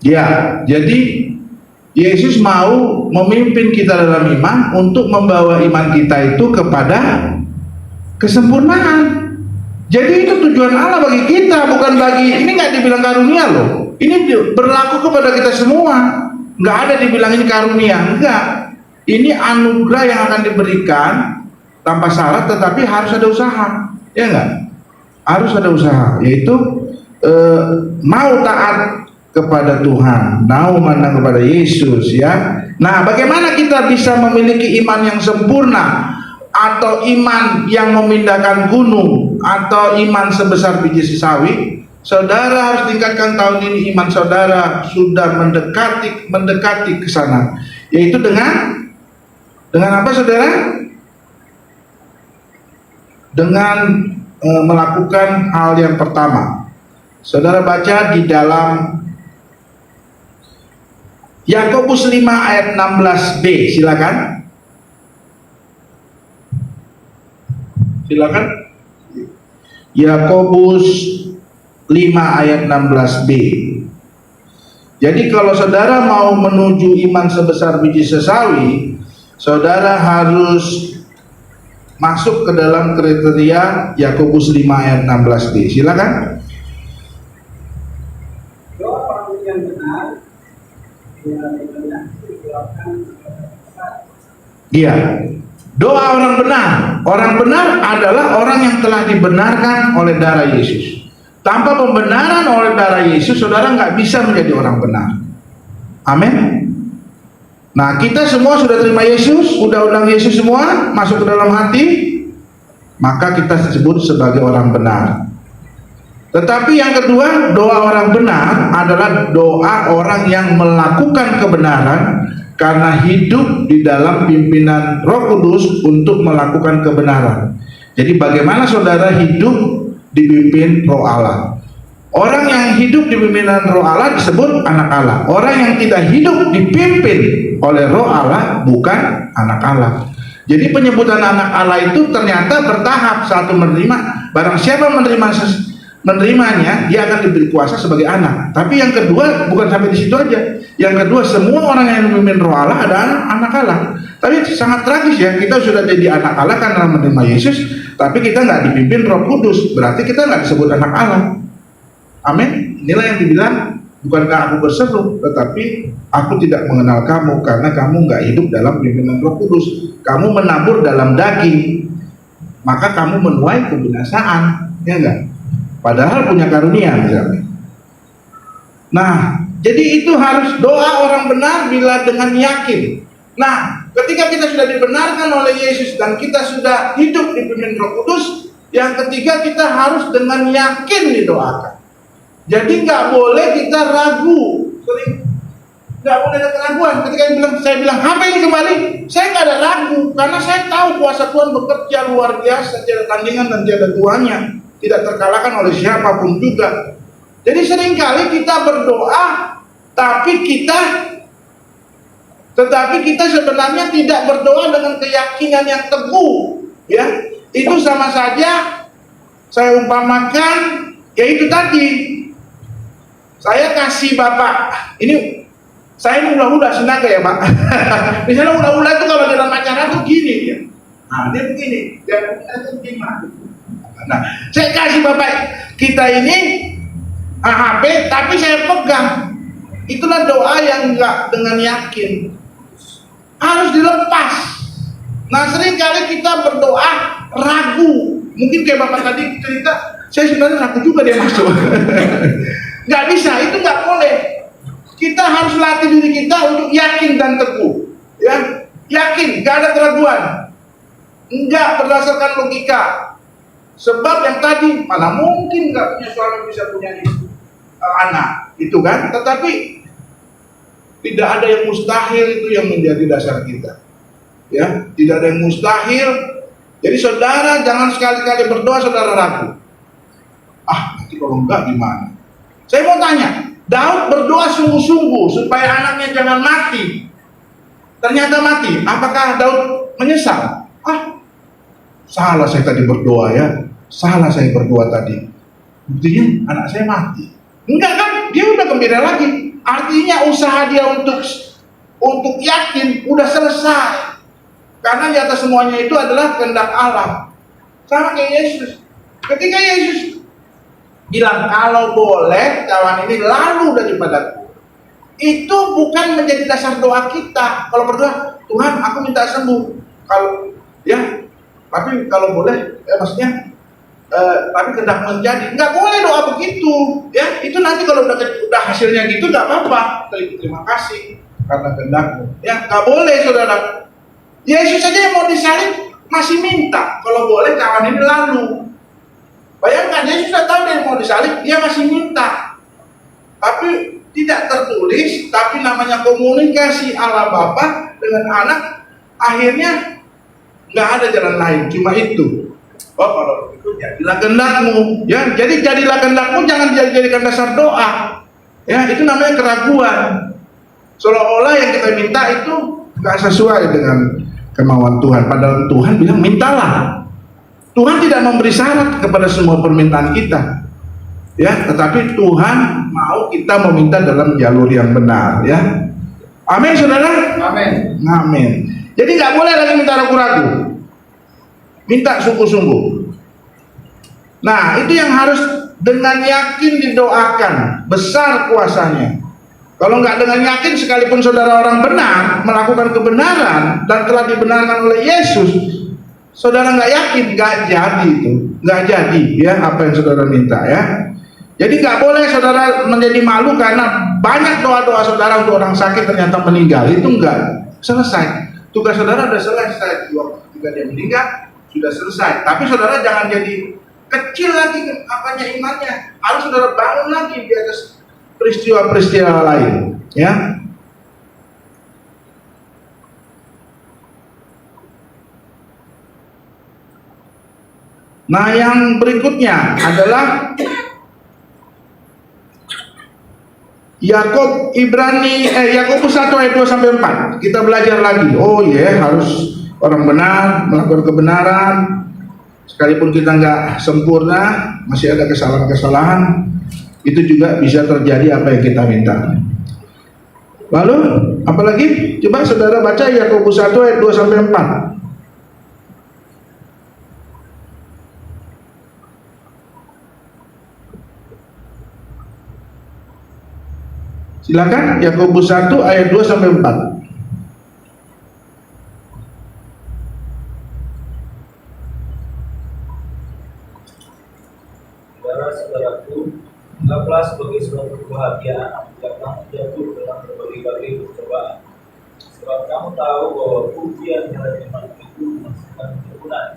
F: Ya, jadi Yesus mau memimpin kita dalam iman untuk membawa iman kita itu kepada kesempurnaan. Jadi itu tujuan Allah bagi kita, bukan bagi, ini nggak dibilang karunia loh. Ini berlaku kepada kita semua. Nggak ada dibilang ini karunia, enggak. Ini anugerah yang akan diberikan tanpa syarat, tetapi harus ada usaha, ya enggak? Harus ada usaha, yaitu mau taat kepada Tuhan, mau mandang kepada Yesus, ya. Nah, bagaimana kita bisa memiliki iman yang sempurna? Atau iman yang memindahkan gunung, atau iman sebesar biji sawi? Saudara harus tingkatkan tahun ini iman saudara sudah mendekati ke sana, yaitu dengan apa saudara? Dengan melakukan hal yang pertama. Saudara baca di dalam
D: Yakobus 5 ayat 16b, silakan. Silakan. Yakobus 5 ayat 16b. Jadi kalau saudara mau menuju iman sebesar biji sesawi, saudara harus masuk ke dalam kriteria Yakobus 5 ayat 16b. Silakan.
B: Doa orang yang benar
D: Iya. Doa orang benar. Orang benar adalah orang yang telah dibenarkan oleh darah Yesus. Tanpa pembenaran oleh darah Yesus, saudara nggak bisa menjadi orang benar. Amin. Nah, kita semua sudah terima Yesus, udah undang Yesus semua masuk ke dalam hati, maka kita disebut sebagai orang benar. Tetapi yang kedua, doa orang benar adalah doa orang yang melakukan kebenaran karena hidup di dalam pimpinan Roh Kudus untuk melakukan kebenaran. Jadi bagaimana saudara hidup dipimpin Roh Allah? Orang yang hidup di pimpinan Roh Allah disebut anak Allah. Orang yang tidak hidup dipimpin oleh Roh Allah bukan anak Allah. Jadi penyebutan anak Allah itu ternyata bertahap. Satu, menerima. Barang siapa menerimanya, dia akan diberi kuasa sebagai anak. Tapi yang kedua bukan sampai di situ aja. Yang kedua, semua orang yang memimpin Roh Allah adalah anak Allah. Tapi sangat tragis ya, kita sudah jadi anak Allah karena menerima Yesus, tapi kita nggak dipimpin Roh Kudus, berarti kita nggak disebut anak Allah. Amin. Inilah yang dibilang, bukankah aku berseru, tetapi aku tidak mengenal kamu karena kamu nggak hidup dalam pimpinan Roh Kudus. Kamu menabur dalam daging, maka kamu menuai kebinasaan, ya enggak? Padahal punya karunia misalnya. Nah, jadi itu harus doa orang benar bila dengan yakin. Nah, ketika kita sudah dibenarkan oleh Yesus dan kita sudah hidup di pimpinan Roh Kudus, yang ketiga kita harus dengan yakin didoakan. Jadi nggak boleh kita ragu, nggak boleh ada keraguan. Ketika saya bilang apa ini kembali, saya nggak ada ragu karena saya tahu kuasa Tuhan bekerja luar biasa, tiada tandingan dan tiada tuanya, tidak terkalahkan oleh siapapun juga. Jadi seringkali kita berdoa, tetapi kita sebenarnya tidak berdoa dengan keyakinan yang teguh, ya. Itu sama saja saya umpamakan, yaitu tadi saya kasih Bapak, ini saya ini ulah-ulah senaga ya Pak. Misalnya ulah-ulah itu kalau dalam acara tuh gini ya. Nah, dia begini, dia gimana? Nah, saya kasih Bapak kita ini HP, tapi saya pegang. Itulah doa yang enggak dengan yakin. Harus dilepas. Nah, seringkali kita berdoa ragu. Mungkin kayak Bapak tadi cerita, saya sebenarnya ragu juga dia masuk. Nggak bisa, itu nggak boleh. Kita harus latih diri kita untuk yakin dan teguh, ya, yakin, nggak ada keraguan, nggak berdasarkan logika. Sebab yang tadi mana mungkin nggak punya suami bisa punya anak, itu kan? Tetapi tidak ada yang mustahil, itu yang menjadi dasar kita, ya, tidak ada yang mustahil. Jadi saudara jangan sekali-kali berdoa saudara ragu. Nanti kalau enggak gimana? Saya mau tanya, Daud berdoa sungguh-sungguh supaya anaknya jangan mati. Ternyata mati. Apakah Daud menyesal? Salah saya tadi berdoa ya. Salah saya berdoa tadi. Buktinya anak saya mati. Enggak kan? Dia udah gembira lagi. Artinya usaha dia untuk yakin udah selesai. Karena di atas semuanya itu adalah kehendak Allah. Sama kayak Yesus. Ketika Yesus bilang kalau boleh cawan ini lalu daripadaku, itu bukan menjadi dasar doa kita. Kalau berdoa, Tuhan aku minta sembuh, kalau ya, tapi kalau boleh maksudnya tapi kehendak menjadi, nggak boleh doa begitu ya. Itu nanti kalau udah hasilnya gitu nggak apa-apa, terima kasih karena kehendakmu ya, nggak boleh saudara. Yesus saja yang mau disalib masih minta kalau boleh cawan ini lalu. Bayangkan, Yesus sudah tahu dia mau disalib, dia masih minta. Tapi tidak tertulis, tapi namanya komunikasi Allah Bapa dengan anak, akhirnya nggak ada jalan lain, cuma itu. Kalau itu jadilah kehendakmu, ya. Jadi jadilah kehendakmu jangan dijadikan dasar doa, ya. Itu namanya keraguan. Seolah-olah yang kita minta itu nggak sesuai dengan kemauan Tuhan. Padahal Tuhan bilang mintalah. Tuhan tidak memberi syarat kepada semua permintaan kita, ya. Tetapi Tuhan mau kita meminta dalam jalur yang benar, ya. Amin, saudara.
C: Amin.
D: Amin. Jadi nggak boleh lagi minta ragu-ragu. Minta sungguh-sungguh. Nah, itu yang harus dengan yakin didoakan, besar kuasanya. Kalau nggak dengan yakin, sekalipun saudara orang benar, melakukan kebenaran, dan telah dibenarkan oleh Yesus, saudara nggak yakin, nggak jadi itu. Nggak jadi, ya, apa yang saudara minta, ya. Jadi nggak boleh saudara menjadi malu karena banyak doa-doa saudara untuk orang sakit ternyata meninggal. Itu enggak selesai. Tugas saudara sudah selesai. Waktu ketika dia meninggal, sudah selesai. Tapi saudara jangan jadi kecil lagi apanya imannya. Harus saudara bangun lagi di atas peristiwa-peristiwa lain, ya. Nah, yang berikutnya adalah Yakobus 1 ayat 2 sampai 4. Kita belajar lagi. Oh ya, harus orang benar, melakukan kebenaran. Sekalipun kita nggak sempurna, masih ada kesalahan-kesalahan. Itu juga bisa terjadi apa yang kita minta. Lalu, apalagi? Coba saudara baca Yakobus 1 ayat 2 sampai 4. Silakan, Yakobus 1 ayat 2 sampai 4.
E: Saudara-saudaraku, anggaplah sebagai suatu kebahagiaan jika kamu jatuh dalam berbagai-bagai percobaan. Sebab kamu tahu bahwa ujian terhadap iman itu menghasilkan ketekunan.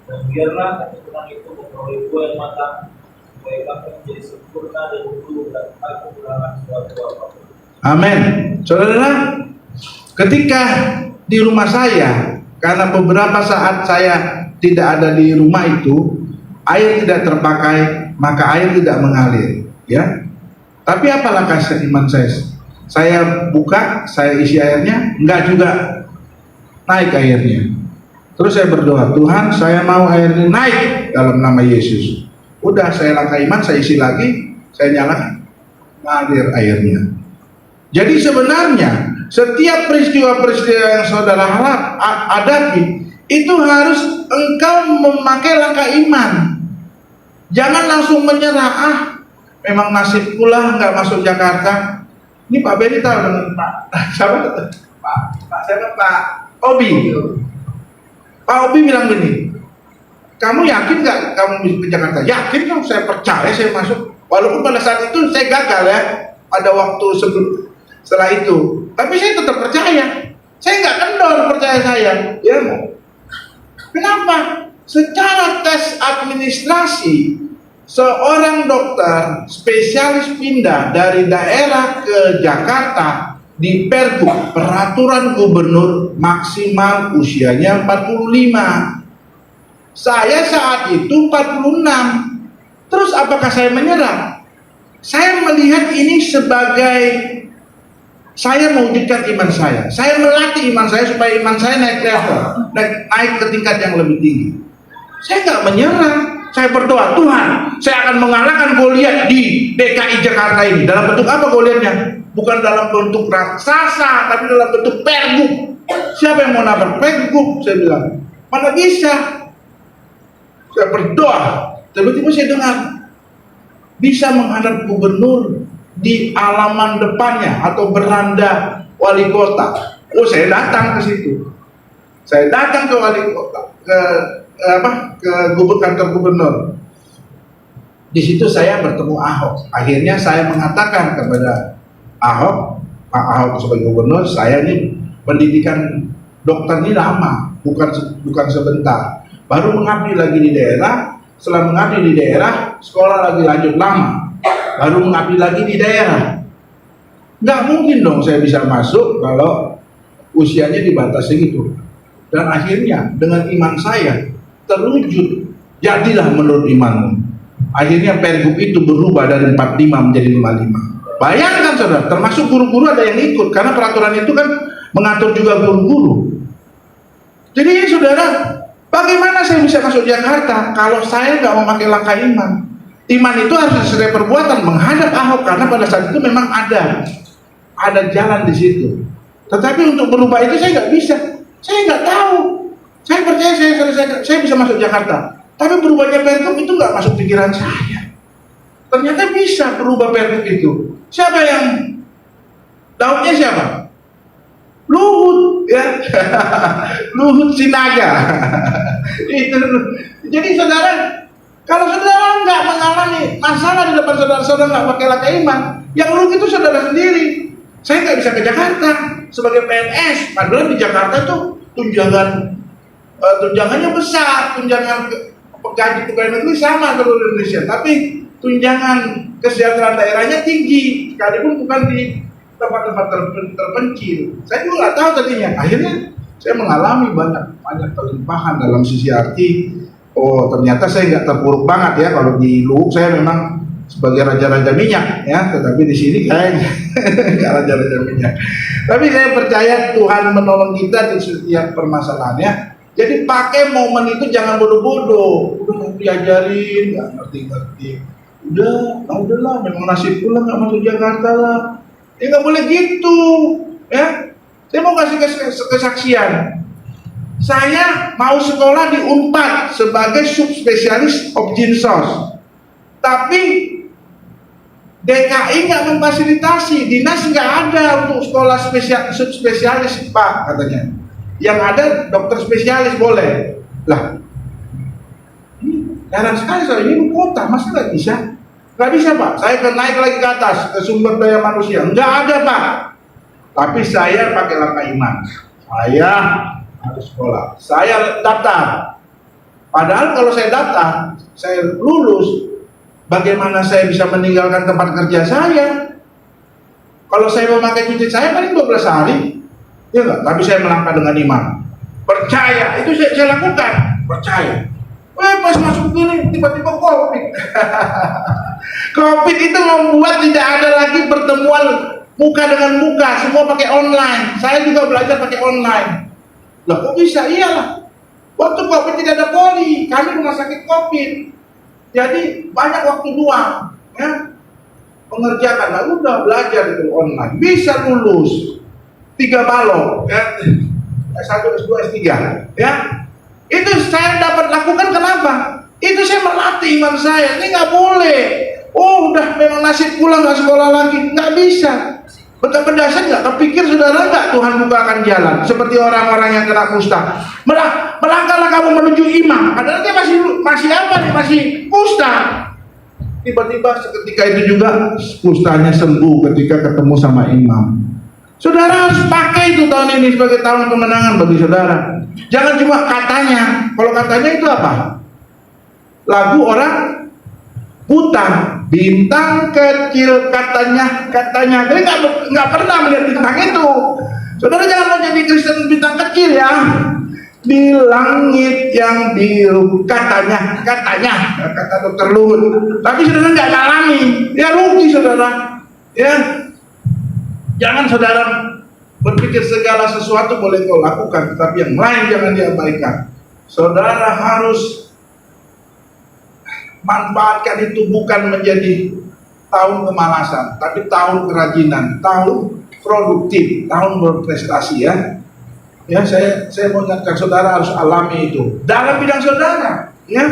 E: Dan biarlah ketekunan itu memperoleh buah yang matang, supaya kamu menjadi sempurna dan utuh dan tak kekurangan suatu apapun.
D: Amin. Saudara, ketika di rumah saya, karena beberapa saat saya tidak ada di rumah itu, air tidak terpakai, maka air tidak mengalir, ya. Tapi apa langkah iman saya? Saya buka, saya isi airnya, enggak juga naik airnya. Terus saya berdoa, Tuhan, saya mau airnya naik dalam nama Yesus. Udah, saya langkah iman, saya isi lagi, saya nyalakan, ngalir airnya. Jadi sebenarnya setiap peristiwa-peristiwa yang saudara hadapi itu harus engkau memakai langkah iman. Jangan langsung menyerah. Memang nasib pula nggak masuk Jakarta. Ini Pak Beni tahu dengan Pak Obi. Pak Obi bilang gini, kamu yakin nggak kamu bisa ke Jakarta? Yakin dong, saya percaya saya masuk. Walaupun pada saat itu saya gagal, ya, pada waktu setelah itu, tapi saya tetap percaya. Saya nggak kendor percaya saya, ya. Kenapa? Secara tes administrasi, seorang dokter spesialis pindah dari daerah ke Jakarta di Pergub, peraturan gubernur maksimal usianya 45. Saya saat itu 46. Terus apakah saya menyerah? Saya melihat ini sebagai saya mewujudkan iman saya. Saya melatih iman saya supaya iman saya naik level, naik ke tingkat yang lebih tinggi. Saya nggak menyerah. Saya berdoa, Tuhan, saya akan mengalahkan Goliat di DKI Jakarta ini. Dalam bentuk apa Goliatnya? Bukan dalam bentuk raksasa, tapi dalam bentuk Pergub. Siapa yang mau nabrak Pergub? Saya bilang, mana bisa? Saya berdoa. Tiba-tiba saya dengar bisa menghadap gubernur di halaman depannya atau beranda wali kota. Oh, saya datang ke situ. Saya datang ke wali kota, ke kantor gubernur. Di situ saya bertemu Ahok. Akhirnya saya mengatakan kepada Ahok, Pak Ahok sebagai gubernur, saya ini pendidikan dokter ini lama, bukan sebentar. Baru mengabdi lagi di daerah. Setelah mengabdi di daerah, sekolah lagi lanjut lama. Baru mengabdi lagi di daerah. Nggak mungkin dong saya bisa masuk kalau usianya dibatasi gitu. Dan akhirnya dengan iman saya terwujud, jadilah menurut imanmu. Akhirnya Pergub itu berubah dari 45 menjadi 55. Bayangkan saudara, termasuk guru-guru ada yang ikut, karena peraturan itu kan mengatur juga guru-guru. Jadi saudara, bagaimana saya bisa masuk Jakarta kalau saya nggak memakai langkah iman? Iman itu harus disertai perbuatan menghadap Ahok, karena pada saat itu memang ada jalan di situ. Tetapi untuk berubah itu saya nggak bisa, saya nggak tahu. Saya percaya saya bisa masuk Jakarta, tapi berubahnya Pergub itu nggak masuk pikiran saya. Ternyata bisa berubah Pergub itu. Siapa yang Daudnya siapa? Luhut, ya. Luhut Sinaga. Itu. Jadi saudara, kalau saudara nggak mengalami masalah di depan saudara-saudara nggak pakai langkah iman, yang rugi itu saudara sendiri. Saya nggak bisa ke Jakarta sebagai PNS, padahal di Jakarta tuh tunjangannya besar, tunjangan gaji pegawai negeri sama seluruh Indonesia, tapi tunjangan kesejahteraan daerahnya tinggi, sekalipun bukan di tempat-tempat terpencil. Saya juga nggak tahu tadinya. Akhirnya saya mengalami banyak kelimpahan dalam sisi arti. Oh, ternyata saya nggak terpuruk banget ya. Kalau di Luhuk saya memang sebagai raja-raja minyak ya, tetapi di sini kayaknya nggak raja-raja minyak. Tapi saya percaya Tuhan menolong kita di setiap permasalahannya. Jadi pakai momen itu jangan bodoh-bodoh. Udah diajarin, nggak ngerti-ngerti. Udahlah, memang nasib pula nggak masuk Jakarta lah. Ya nggak boleh gitu, ya. Saya mau kasih kesaksian. Saya mau sekolah di Unpad sebagai subspesialis objin sos, tapi DKI nggak memfasilitasi, dinas nggak ada untuk sekolah subspesialis Pak katanya. Yang ada dokter spesialis boleh. Lah, heran sekali soal ini kota, masa nggak bisa? Nggak bisa Pak, saya akan naik lagi ke atas ke sumber daya manusia. Nggak ada Pak. Tapi saya pakai langkah iman. Saya harus sekolah. Saya daftar. Padahal kalau saya daftar, saya lulus, bagaimana saya bisa meninggalkan tempat kerja saya? Kalau saya memakai cuti saya paling 12 hari. Ya enggak, tapi saya melangkah dengan iman. Percaya, itu saya lakukan. Percaya. Pas masuk gini, tiba-tiba COVID. COVID itu membuat tidak ada lagi pertemuan muka dengan muka, semua pakai online. Saya juga belajar pakai online. Lah kok bisa? Iyalah. Waktu COVID tidak ada poli, kami rumah sakit COVID. Jadi banyak waktu luang, ya. Pengerjaan, nah udah belajar itu online. Bisa lulus 3 balok, ya. S1, S2, S3, ya. Itu saya dapat lakukan kenapa? Itu saya melatih iman saya. Ini nggak boleh. Oh, udah memang nasib pulang nggak sekolah lagi, nggak bisa. Betapa dasar nggak kepikir saudara nggak Tuhan bukakan jalan seperti orang-orang yang kena kusta. Melangkahlah kamu menuju iman. Padahal dia masih apa nih? Masih kusta. Tiba-tiba seketika itu juga kustanya sembuh ketika ketemu sama imam. Saudara harus pakai itu tahun ini sebagai tahun kemenangan bagi saudara. Jangan cuma katanya. Kalau katanya itu apa? Lagu orang buta, bintang kecil katanya. Jadi nggak pernah melihat bintang itu. Saudara jangan mau jadi Kristen bintang kecil ya. Di langit yang biru katanya kata dokter Luhut. Tapi saudara nggak alami, ya rugi saudara. Ya, jangan saudara berpikir segala sesuatu boleh kau lakukan, tetapi yang lain jangan diabaikan. Saudara harus manfaatkan itu bukan menjadi tahun kemalasan, tapi tahun kerajinan, tahun produktif, tahun berprestasi ya. Ya, saya mau ingatkan saudara harus alami itu dalam bidang saudara, ya.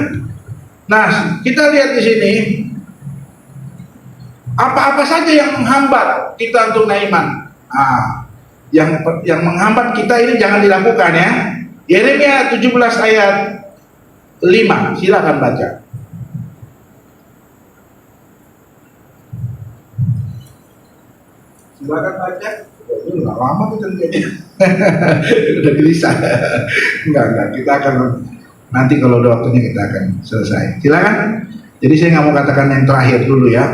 D: Nah, kita lihat di sini apa-apa saja yang menghambat kita untuk iman. Yang menghambat kita ini jangan dilakukan ya. Yeremia 17 ayat 5, silakan baca. Silakan baca. Nggak lama kita lihatnya. Udah gelisah. Enggak, kita akan nanti kalau udah waktunya kita akan selesai. Silakan. Jadi saya nggak mau katakan yang terakhir dulu ya.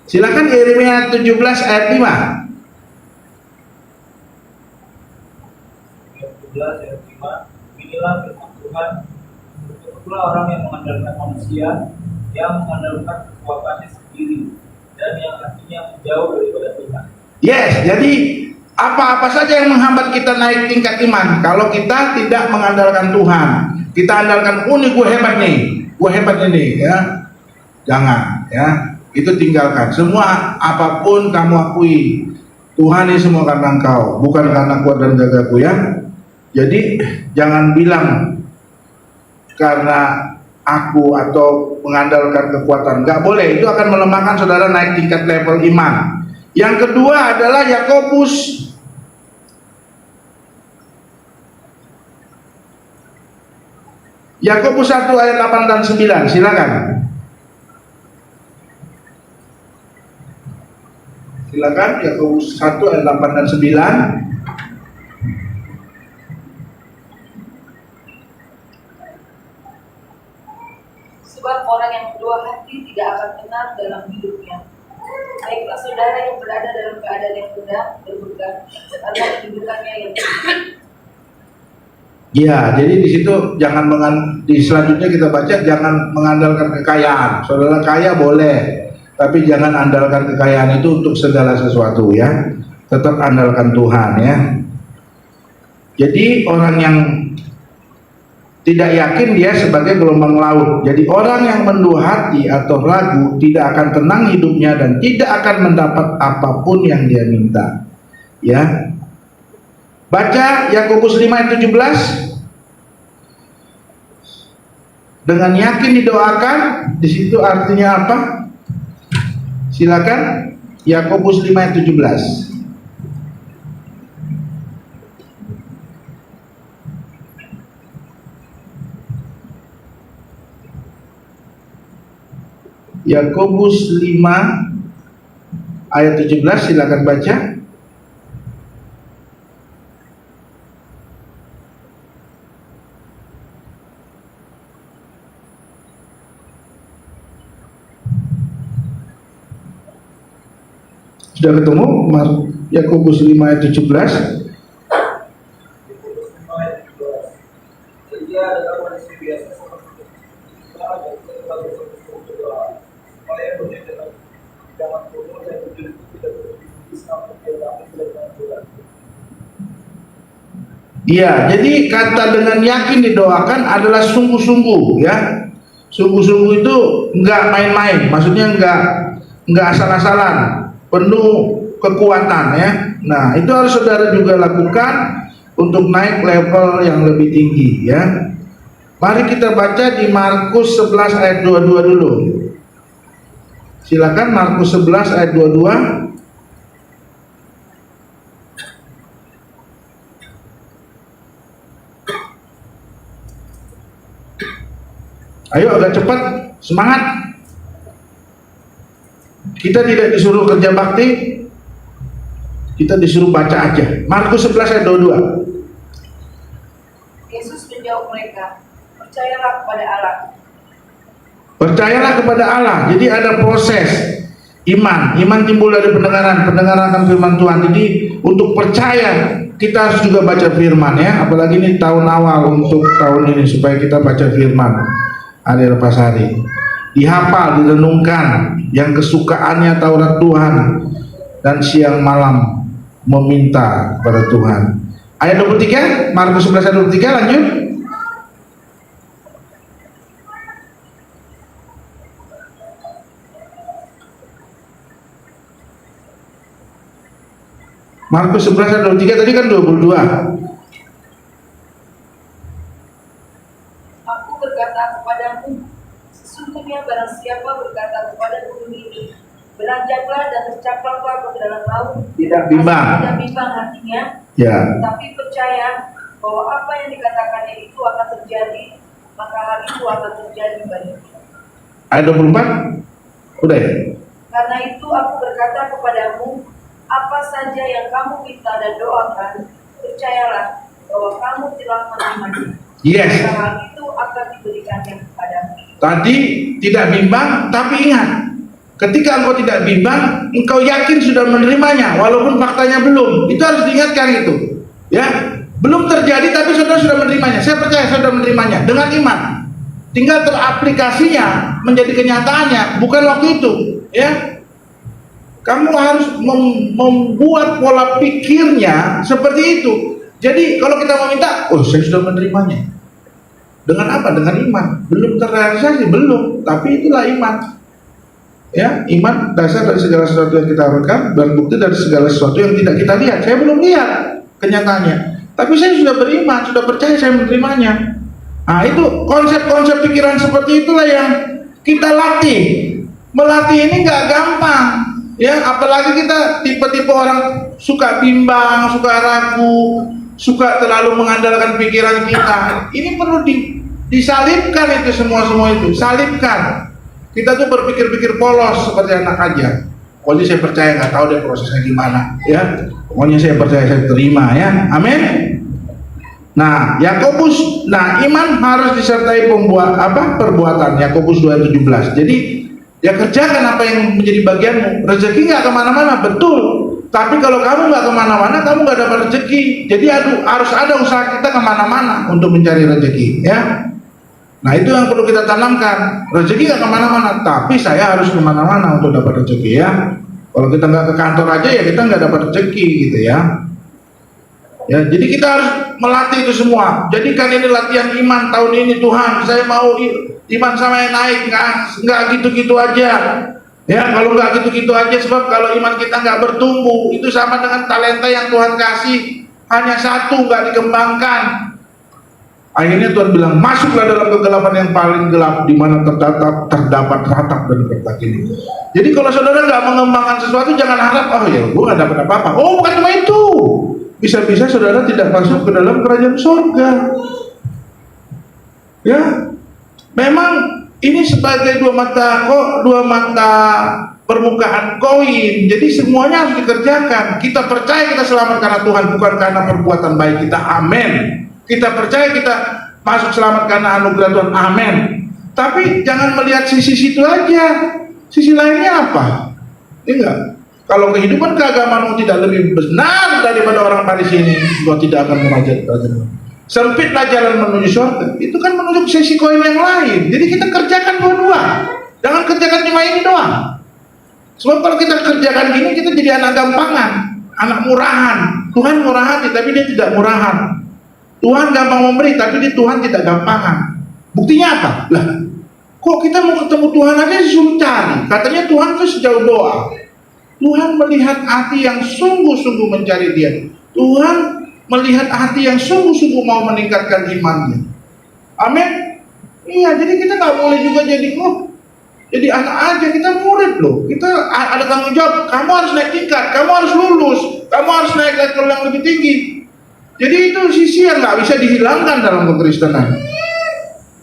D: Silakan Yeremia 17 ayat 5.
E: 17 ayat 5. Inilah firman Tuhan, betullah orang yang mengandalkan manusia, yang mengandalkan kekuatannya sendiri diri, dan yang artinya jauh daripada Tuhan.
D: Yes, jadi apa-apa saja yang menghambat kita naik tingkat iman, kalau kita tidak mengandalkan Tuhan, kita andalkan, oh nih gue hebat nih, ya, jangan, ya, itu tinggalkan. Semua apapun kamu akui, Tuhan ini semua karena Engkau, bukan karena kuat dan gagahku, ya. Jadi jangan bilang karena aku atau mengandalkan kekuatan, nggak boleh, itu akan melemahkan saudara naik tingkat level iman. Yang kedua adalah Yakobus Yakobus 1 ayat 8 dan 9, silakan. Silakan Yakobus 1 ayat 8 dan 9.
F: Sebab orang yang berdua hati tidak akan tenang dalam hidupnya. Baiklah saudara yang berada dalam keadaan yang benar berpegang pada kehidupannya yang benar.
D: Ya, jadi di situ jangan di selanjutnya kita baca, jangan mengandalkan kekayaan. Saudara kaya boleh, tapi jangan andalkan kekayaan itu untuk segala sesuatu, ya. Tetap andalkan Tuhan, ya. Jadi orang yang tidak yakin dia sebagai gelombang laut. Jadi orang yang mendua hati atau ragu tidak akan tenang hidupnya dan tidak akan mendapat apapun yang dia minta. Ya. Baca Yakobus 5 ayat 17. Dengan yakin didoakan, di situ artinya apa? Silakan Yakobus 5 ayat 17. Yakobus 5 ayat 17, silakan baca. Sudah ketemu Yakobus 5 ayat 17?
E: Dia adalah manusia biasa seperti kita dan kita berdoa. Supaya benar jangan bodoh dan tidak berpikir sampai dia dapat Tuhan.
D: Iya, jadi kata dengan yakin didoakan adalah sungguh-sungguh, ya. Sungguh-sungguh itu enggak main-main, maksudnya enggak asal-asalan, penuh kekuatan, ya. Nah, itu harus saudara juga lakukan untuk naik level yang lebih tinggi, ya. Mari kita baca di Markus 11 ayat 22 dulu. Silakan Markus 11 ayat 22. Ayo agak cepat, semangat. Kita tidak disuruh kerja bakti, kita disuruh baca aja. Markus 11 ayat 22.
F: Yesus menjawab mereka, percayalah kepada Allah.
D: Percayalah kepada Allah. Jadi ada proses iman. Iman timbul dari pendengaran, pendengaran akan firman Tuhan. Jadi untuk percaya kita harus juga baca firman, ya. Apalagi ini tahun awal untuk tahun ini supaya kita baca firman hari lepas hari. Dihafal, direnungkan yang kesukaannya Taurat Tuhan dan siang malam meminta kepada Tuhan. Ayat 23, Markus 11 ayat 23, lanjut. Markus 11 ayat 23 tadi kan 22.
F: Aku berkata kepadamu, sesungguhnya barang siapa berkata kepada gunung ini, beranjaklah dan tercaplaklah ke dalam laut,
D: Tidak bimbang.
F: tidak bimbang hatinya,
D: Ya.
F: tapi percaya bahwa apa yang dikatakannya itu akan terjadi, maka hal itu akan terjadi baginya.
D: Ayat 24. Udah ya?
F: Karena itu aku berkata kepadamu, apa saja yang kamu minta dan doakan, percayalah bahwa kamu telah menerimanya.
D: Yes.
F: Maka hal itu akan diberikannya kepadamu.
D: Tadi tidak bimbang, tapi ingat, ketika engkau tidak bimbang, engkau yakin sudah menerimanya, walaupun faktanya belum. Itu harus diingatkan itu, ya. Belum terjadi, tapi saudara sudah menerimanya. Saya percaya saudara menerimanya dengan iman. Tinggal teraplikasinya menjadi kenyataannya, bukan waktu itu. Ya, kamu harus membuat pola pikirnya seperti itu. Jadi kalau kita mau minta, oh saya sudah menerimanya. Dengan apa? Dengan iman. Belum terrealisasi, belum. Tapi itulah iman. Ya, iman dasar dari segala sesuatu yang kita harapkan dan bukti dari segala sesuatu yang tidak kita lihat. Saya belum lihat kenyataannya, tapi saya sudah beriman, sudah percaya saya menerimanya. Nah, itu konsep-konsep pikiran seperti itulah yang kita latih. Melatih ini nggak gampang. Ya, apalagi kita tipe-tipe orang suka bimbang, suka ragu, suka terlalu mengandalkan pikiran kita. Ini perlu disalibkan itu semua itu, salibkan. Kita tuh berpikir-pikir polos seperti anak aja. Pokoknya saya percaya, nggak tahu deh prosesnya gimana, ya. Pokoknya saya percaya, saya terima, ya. Amin. Nah, Yakobus, iman harus disertai perbuatan. Yakobus 2:17. Jadi ya kerjakan apa yang menjadi bagianmu. Rezeki nggak kemana-mana, betul. Tapi kalau kamu nggak kemana-mana, kamu nggak dapat rezeki. Jadi harus ada usaha kita kemana-mana untuk mencari rezeki, ya. Nah, itu yang perlu kita tanamkan. Rezeki nggak kemana-mana, tapi saya harus kemana-mana untuk dapat rezeki, ya. Kalau kita nggak ke kantor aja, ya kita nggak dapat rezeki, gitu ya. Ya, jadi kita harus melatih itu semua. Jadikan ini latihan iman tahun ini. Tuhan, saya mau iman saya naik, nggak gitu-gitu aja. Ya, kalau nggak gitu-gitu aja, sebab kalau iman kita nggak bertumbuh, itu sama dengan talenta yang Tuhan kasih hanya satu, nggak dikembangkan. Akhirnya Tuhan bilang, masuklah dalam kegelapan yang paling gelap, di mana terdapat ratap dan petak ini. Jadi kalau saudara nggak mengembangkan sesuatu, jangan harap, oh ya, gue nggak dapat apa-apa. Oh, bukan cuma itu. Bisa-bisa saudara tidak masuk ke dalam kerajaan surga. Ya, memang ini sebagai dua mata permukaan koin. Jadi semuanya harus dikerjakan. Kita percaya kita selamat karena Tuhan, bukan karena perbuatan baik kita. Amin. Kita percaya kita masuk selamat karena anugerah Tuhan. Amin. Tapi jangan melihat sisi situ aja. Sisi lainnya apa? Enggak. Kalau kehidupan keagamaan tidak lebih benar daripada orang Farisi ini, kau tidak akan merajat kerajaan. Sempitlah jalan menuju surga. Itu kan menuju sisi koin yang lain. Jadi kita kerjakan dua-dua. Jangan kerjakan cuma ini doang. Sebab kalau kita kerjakan gini, kita jadi anak gampangan, anak murahan. Tuhan murah hati, tapi dia tidak murahan. Tuhan gampang memberi, tapi dia Tuhan tidak gampangan. Buktinya apa? Lah, kok kita mau ketemu Tuhan aja disuruh cari? Katanya Tuhan itu sejauh doa. Tuhan melihat hati yang sungguh-sungguh mencari Dia. Tuhan melihat hati yang sungguh-sungguh mau meningkatkan imannya. Amin. Iya, jadi kita nggak boleh juga jadi anak aja, kita murid loh. Kita ada tanggung jawab. Kamu harus naik tingkat, kamu harus lulus, kamu harus naik level yang lebih tinggi. Jadi itu sisi yang nggak bisa dihilangkan dalam kekristenan.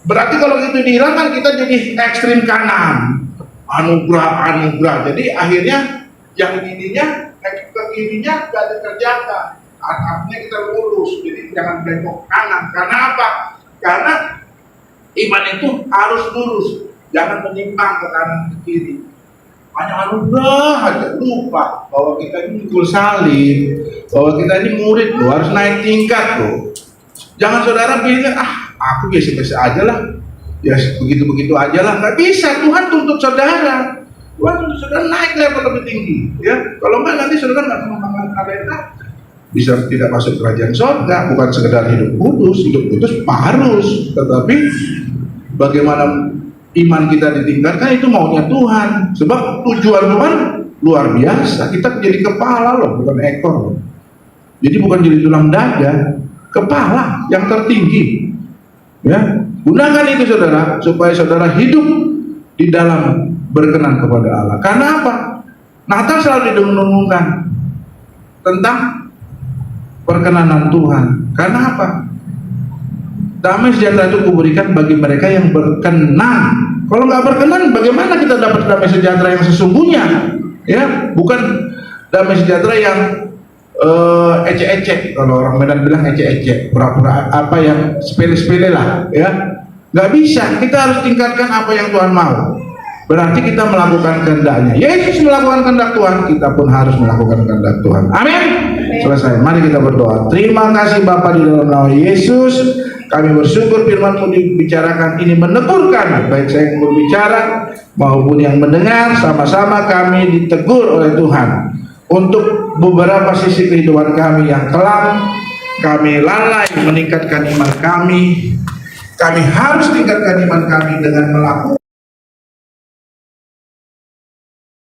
D: Berarti kalau itu dihilangkan, kita jadi ekstrim kanan. Anugerah. Jadi akhirnya yang ininya, ke kirinya nggak dikerjakan. Artinya kita lurus, jadi jangan belok kanan. Karena apa? Karena iman itu harus lurus, jangan menyimpang ke kanan ke kiri. Hanya anugerah aja, lupa bahwa kita ini mikul salib, bahwa kita ini murid loh, harus naik tingkat loh. Jangan saudara bilang, aku biasa-biasa aja lah, ya begitu-begitu aja lah. Nggak bisa, Tuhan tuntut saudara. Tuhan tuntut saudara naik level lebih tinggi, ya. Kalau enggak nanti saudara nggak mengembangkan talenta, bisa tidak masuk kerajaan surga. Bukan sekedar hidup kudus harus, tetapi bagaimana iman kita ditingkatkan itu maunya Tuhan. Sebab tujuan Tuhan luar biasa. Kita jadi kepala loh, bukan ekor loh. Jadi bukan jadi tulang dada, kepala yang tertinggi. Ya, gunakan itu saudara supaya saudara hidup di dalam berkenan kepada Allah. Karena apa? Natal selalu didengung-dengungkan tentang perkenanan Tuhan. Karena apa? Damai sejahtera itu kuberikan bagi mereka yang berkenan. Kalau nggak berkenan, bagaimana kita dapat damai sejahtera yang sesungguhnya? Ya, bukan damai sejahtera yang ecek-ecek. Kalau orang Medan bilang ecek-ecek, pura-pura apa yang sepele-sepele lah, ya. Nggak bisa. Kita harus tingkatkan apa yang Tuhan mau. Berarti kita melakukan kehendaknya. Yesus melakukan kehendak Tuhan, kita pun harus melakukan kehendak Tuhan. Amin. Selesai. Mari kita berdoa. Terima kasih Bapa di dalam nama Yesus. Kami bersyukur firman-Mu dibicarakan ini meneguhkan, baik saya yang berbicara maupun yang mendengar, sama-sama kami ditegur oleh Tuhan untuk beberapa sisi kehidupan kami yang kelam. Kami lalai meningkatkan iman kami. Kami harus tingkatkan iman kami dengan melakukan